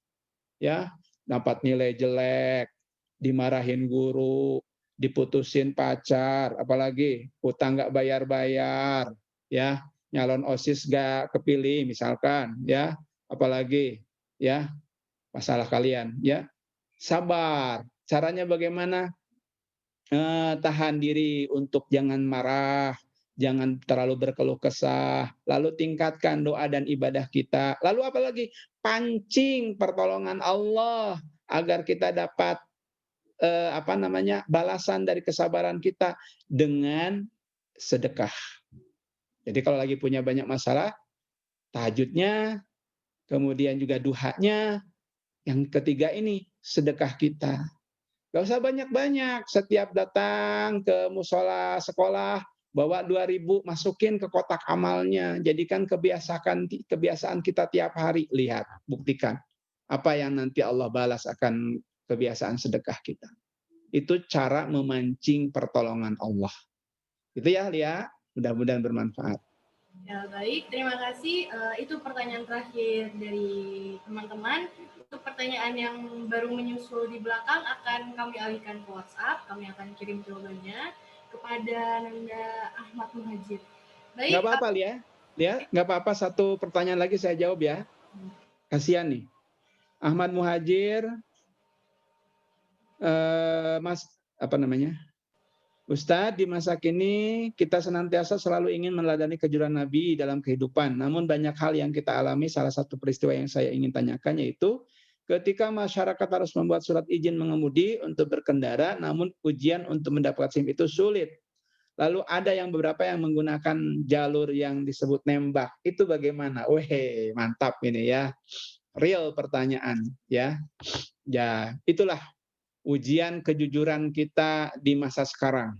Ya, dapat nilai jelek, dimarahin guru, diputusin pacar, apalagi hutang nggak bayar-bayar, ya, nyalon OSIS nggak kepilih misalkan, ya, apalagi, ya, masalah kalian, ya. Sabar. Caranya bagaimana? Tahan diri untuk jangan marah, jangan terlalu berkeluh kesah, lalu tingkatkan doa dan ibadah kita. Lalu apalagi? Pancing pertolongan Allah agar kita dapat balasan dari kesabaran kita dengan sedekah. Jadi kalau lagi punya banyak masalah, tahajudnya kemudian juga duhanya. Yang ketiga ini sedekah kita. Gak usah banyak-banyak. Setiap datang ke musola sekolah, bawa 2.000, masukin ke kotak amalnya. Jadikan kebiasaan kita tiap hari. Lihat, buktikan. Apa yang nanti Allah balas akan kebiasaan sedekah kita. Itu cara memancing pertolongan Allah. Itu ya, Lia. Mudah-mudahan bermanfaat. Ya, baik. Terima kasih. Itu pertanyaan terakhir dari teman-teman. Untuk pertanyaan yang baru menyusul di belakang akan kami alihkan ke WhatsApp. Kami akan kirim jawabannya kepada Nanda Ahmad Muhajir. Baik. Nggak apa-apa, Lia. Lia, nggak apa-apa. Satu pertanyaan lagi saya jawab ya. Kasihan nih. Ahmad Muhajir, Mas, apa namanya? Ustadz, di masa kini kita senantiasa selalu ingin meneladani kejujuran Nabi dalam kehidupan. Namun banyak hal yang kita alami. Salah satu peristiwa yang saya ingin tanyakan yaitu ketika masyarakat harus membuat surat izin mengemudi untuk berkendara, namun ujian untuk mendapat SIM itu sulit. Lalu ada beberapa yang menggunakan jalur yang disebut nembak. Itu bagaimana? Weh, mantap ini ya. Real pertanyaan ya. Ya, itulah ujian kejujuran kita di masa sekarang.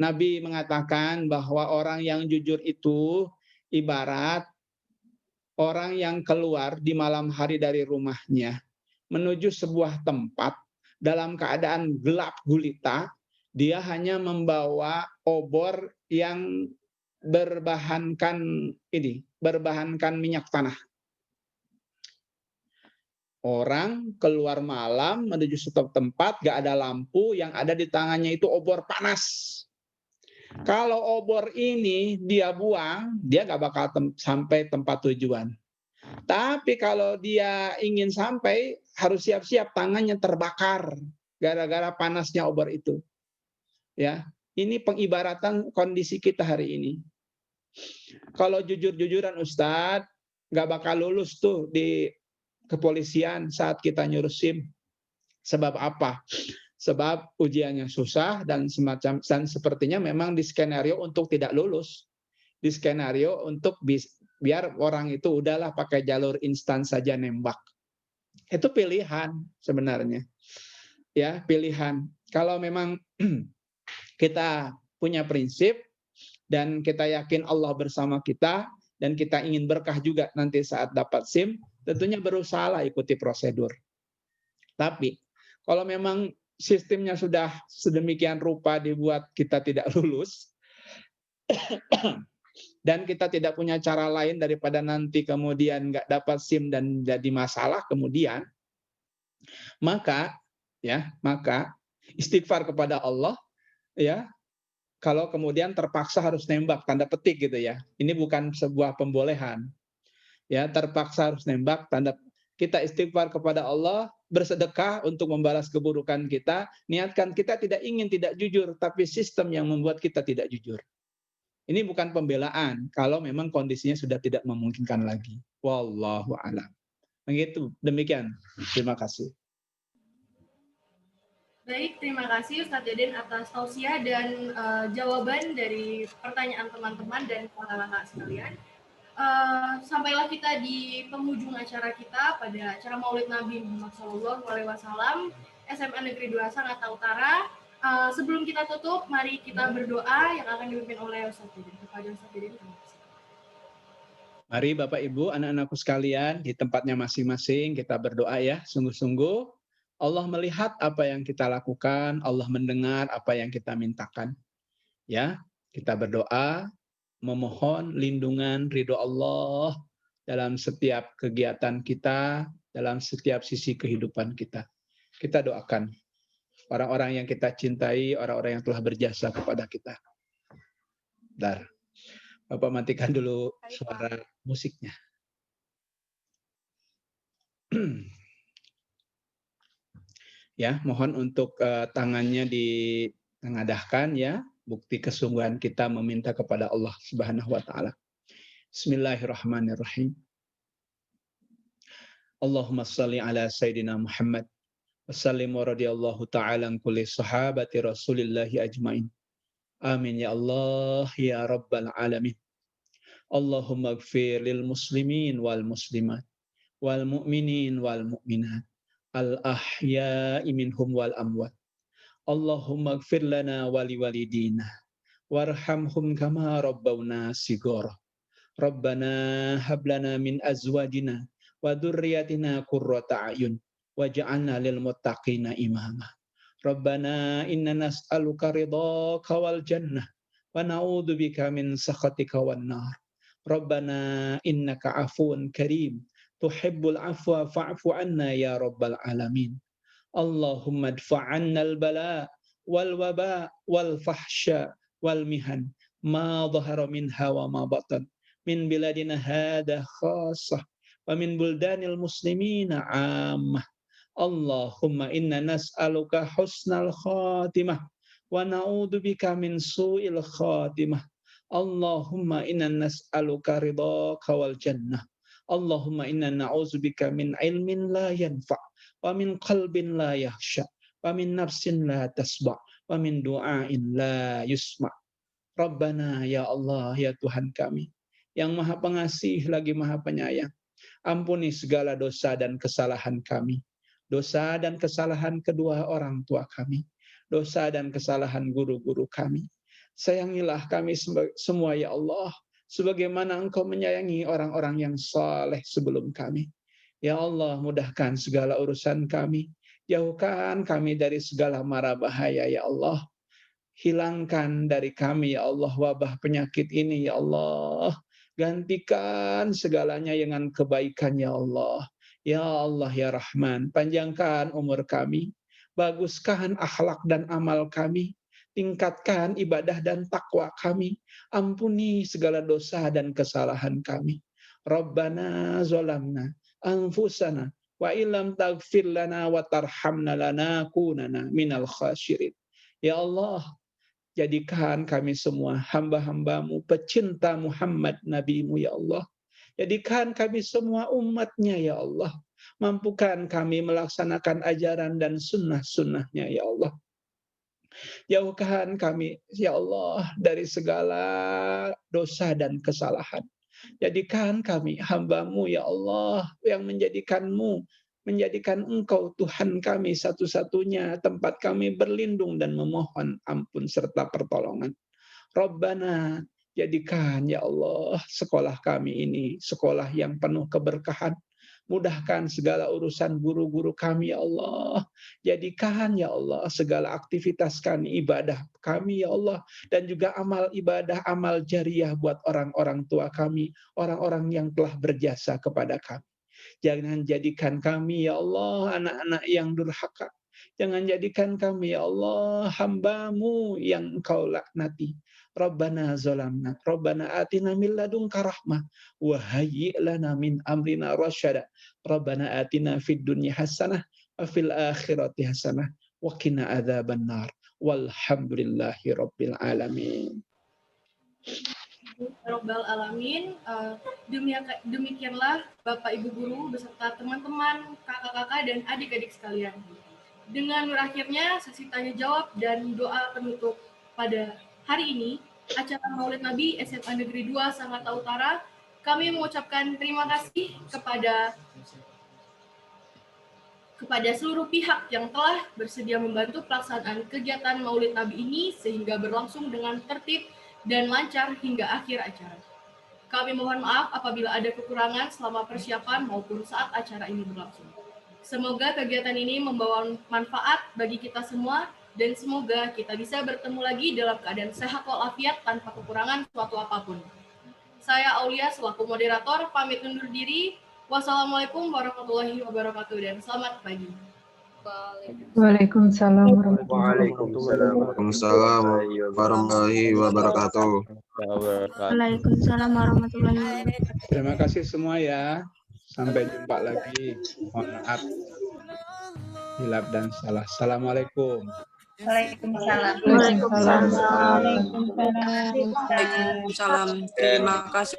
Nabi mengatakan bahwa orang yang jujur itu ibarat orang yang keluar di malam hari dari rumahnya menuju sebuah tempat dalam keadaan gelap gulita. Dia hanya membawa obor yang berbahankan minyak tanah. Orang keluar malam menuju suatu tempat, gak ada lampu, yang ada di tangannya itu obor panas. Kalau obor ini dia buang, dia gak bakal sampai tempat tujuan. Tapi kalau dia ingin sampai, harus siap-siap tangannya terbakar gara-gara panasnya obor itu. Ya, ini pengibaratan kondisi kita hari ini. Kalau jujur-jujuran Ustadz, gak bakal lulus tuh di kepolisian saat kita nyuruh SIM. Sebab apa? Sebab ujiannya susah dan sepertinya memang di skenario untuk tidak lulus. Di skenario untuk biar orang itu udahlah pakai jalur instan saja nembak. Itu pilihan sebenarnya. Ya, pilihan. Kalau memang kita punya prinsip dan kita yakin Allah bersama kita dan kita ingin berkah juga nanti saat dapat SIM, tentunya berusahalah ikuti prosedur. Tapi kalau memang sistemnya sudah sedemikian rupa dibuat kita tidak lulus dan kita tidak punya cara lain daripada nanti kemudian nggak dapat SIM dan jadi masalah kemudian, maka istighfar kepada Allah ya. Kalau kemudian terpaksa harus nembak, tanda petik gitu ya. Ini bukan sebuah pembolehan. Ya, terpaksa harus nembak, tanda kita istighfar kepada Allah, bersedekah untuk membalas keburukan kita, niatkan kita tidak ingin tidak jujur, tapi sistem yang membuat kita tidak jujur. Ini bukan pembelaan kalau memang kondisinya sudah tidak memungkinkan lagi. Wallahu a'lam. Begitu, demikian. Terima kasih. Baik, terima kasih Ustadz Deden atas tausiah dan jawaban dari pertanyaan teman-teman dan kakak-kakak sekalian. Sampailah kita di penghujung acara kita pada acara Maulid Nabi Muhammad SAW, SMA Negeri 2 Sangatta Utara. Sebelum kita tutup, mari kita berdoa yang akan dipimpin oleh Ustadz Deden. Kepada Ustadz Deden, terima kasih. Mari Bapak Ibu, anak-anakku sekalian, di tempatnya masing-masing kita berdoa ya, sungguh-sungguh. Allah melihat apa yang kita lakukan, Allah mendengar apa yang kita mintakan. Ya, kita berdoa, memohon lindungan ridho Allah dalam setiap kegiatan kita, dalam setiap sisi kehidupan kita. Kita doakan orang-orang yang kita cintai, orang-orang yang telah berjasa kepada kita. Bentar, Bapak matikan dulu suara musiknya. Ya, mohon untuk tangannya ditengadahkan ya, bukti kesungguhan kita meminta kepada Allah Subhanahu wa taala. Bismillahirrahmanirrahim. Allahumma shalli ala sayidina Muhammad wa sallim wa radhiyallahu ta'ala an kulli sahabati Rasulillahi ajmain. Amin ya Allah ya rabbal alamin. Allahumma ighfir lil muslimin wal muslimat wal mu'minin wal mu'minat al ahya'i minhum wal amwat. Allahumma ighfir lana wa liwalidina warhamhum kama rabbawna shighara. Rabbana hab lana min azwajina wa dzurriyyatina qurrata a'yun waj'alna lil muttaqina imama. Rabbana inna nas'aluka ridhaka wal jannah wa na'udzubika min sakhatika wan nar. Rabbana innaka 'afuwun karim tuhibbul 'afwa fa'fu 'anna ya rabbal alamin. Allahumma adfa' 'anna al-bala wal waba wal fahsya wal mihan ma dhahara minha wa ma batan min biladina hadha khassah wa min buldanil muslimina 'ammah. Allahumma inna nas'aluka husnal khatimah wa na'udzubika min su'il khatimah. Allahumma inna nas'aluka ridhaka wal jannah. Allahumma inna na'udzubika min ilmin la yanfa' wa min qalbin la yakhsha wa min nafsin la tasba' wa min du'ain la yusma'. Rabbana ya Allah ya Tuhan kami yang Maha Pengasih lagi Maha Penyayang, ampuni segala dosa dan kesalahan kami, dosa dan kesalahan kedua orang tua kami, dosa dan kesalahan guru-guru kami. Sayangilah kami semua ya Allah, sebagaimana Engkau menyayangi orang-orang yang saleh sebelum kami. Ya Allah, mudahkan segala urusan kami, jauhkan kami dari segala mara bahaya ya Allah. Hilangkan dari kami ya Allah wabah penyakit ini ya Allah. Gantikan segalanya dengan kebaikan ya Allah. Ya Allah ya Rahman, panjangkan umur kami, baguskan akhlak dan amal kami, tingkatkan ibadah dan takwa kami, ampuni segala dosa dan kesalahan kami. Rabbana zalamna anfusana wa illam taghfir lana wa tarhamna lanakunanna minal khasyirin. Ya Allah, jadikan kami semua hamba-hambamu, pecinta Muhammad Nabi-Mu ya Allah. Jadikan kami semua umatnya ya Allah. Mampukan kami melaksanakan ajaran dan sunnah-sunnahnya ya Allah. Jauhkan kami ya Allah dari segala dosa dan kesalahan. Jadikan kami hamba-Mu ya Allah yang menjadikan Engkau Tuhan kami satu-satunya tempat kami berlindung dan memohon ampun serta pertolongan. Rabbana, jadikan ya Allah sekolah kami ini sekolah yang penuh keberkahan. Mudahkan segala urusan guru-guru kami ya Allah. Jadikan ya Allah segala aktivitas kami, ibadah kami ya Allah. Dan juga amal ibadah, amal jariah buat orang-orang tua kami, orang-orang yang telah berjasa kepada kami. Jangan jadikan kami ya Allah anak-anak yang durhaka. Jangan jadikan kami ya Allah hamba-Mu yang Engkau laknati. Rabbana zalamna, Rabbana atina min ladunka rahmah wa hayyi' lana min amrina rasyada. Rabbana atina fid dunya hasanah wa fil akhirati hasanah wa qina adzabannar. Walhamdulillahi rabbil alamin. Rabbal alamin. Demikianlah Bapak Ibu guru beserta teman-teman, kakak-kakak dan adik-adik sekalian. Dengan berakhirnya sesi tanya jawab dan doa penutup pada hari ini, acara Maulid Nabi SMA Negeri 2 Sangatta Utara, kami mengucapkan terima kasih kepada seluruh pihak yang telah bersedia membantu pelaksanaan kegiatan Maulid Nabi ini sehingga berlangsung dengan tertib dan lancar hingga akhir acara. Kami mohon maaf apabila ada kekurangan selama persiapan maupun saat acara ini berlangsung. Semoga kegiatan ini membawa manfaat bagi kita semua dan semoga kita bisa bertemu lagi dalam keadaan sehat walafiat tanpa kekurangan suatu apapun. Saya Aulia selaku moderator pamit undur diri. Wassalamualaikum warahmatullahi wabarakatuh dan selamat pagi. Waalaikumsalam warahmatullahi Waalaikumsalam warahmatullahi wabarakatuh. Waalaikumsalam warahmatullahi wabarakatuh. Terima kasih semua ya. Sampai jumpa lagi. Mohon maaf hilap dan salah. Assalamualaikum. Waalaikumsalam. Waalaikumsalam. Terima kasih.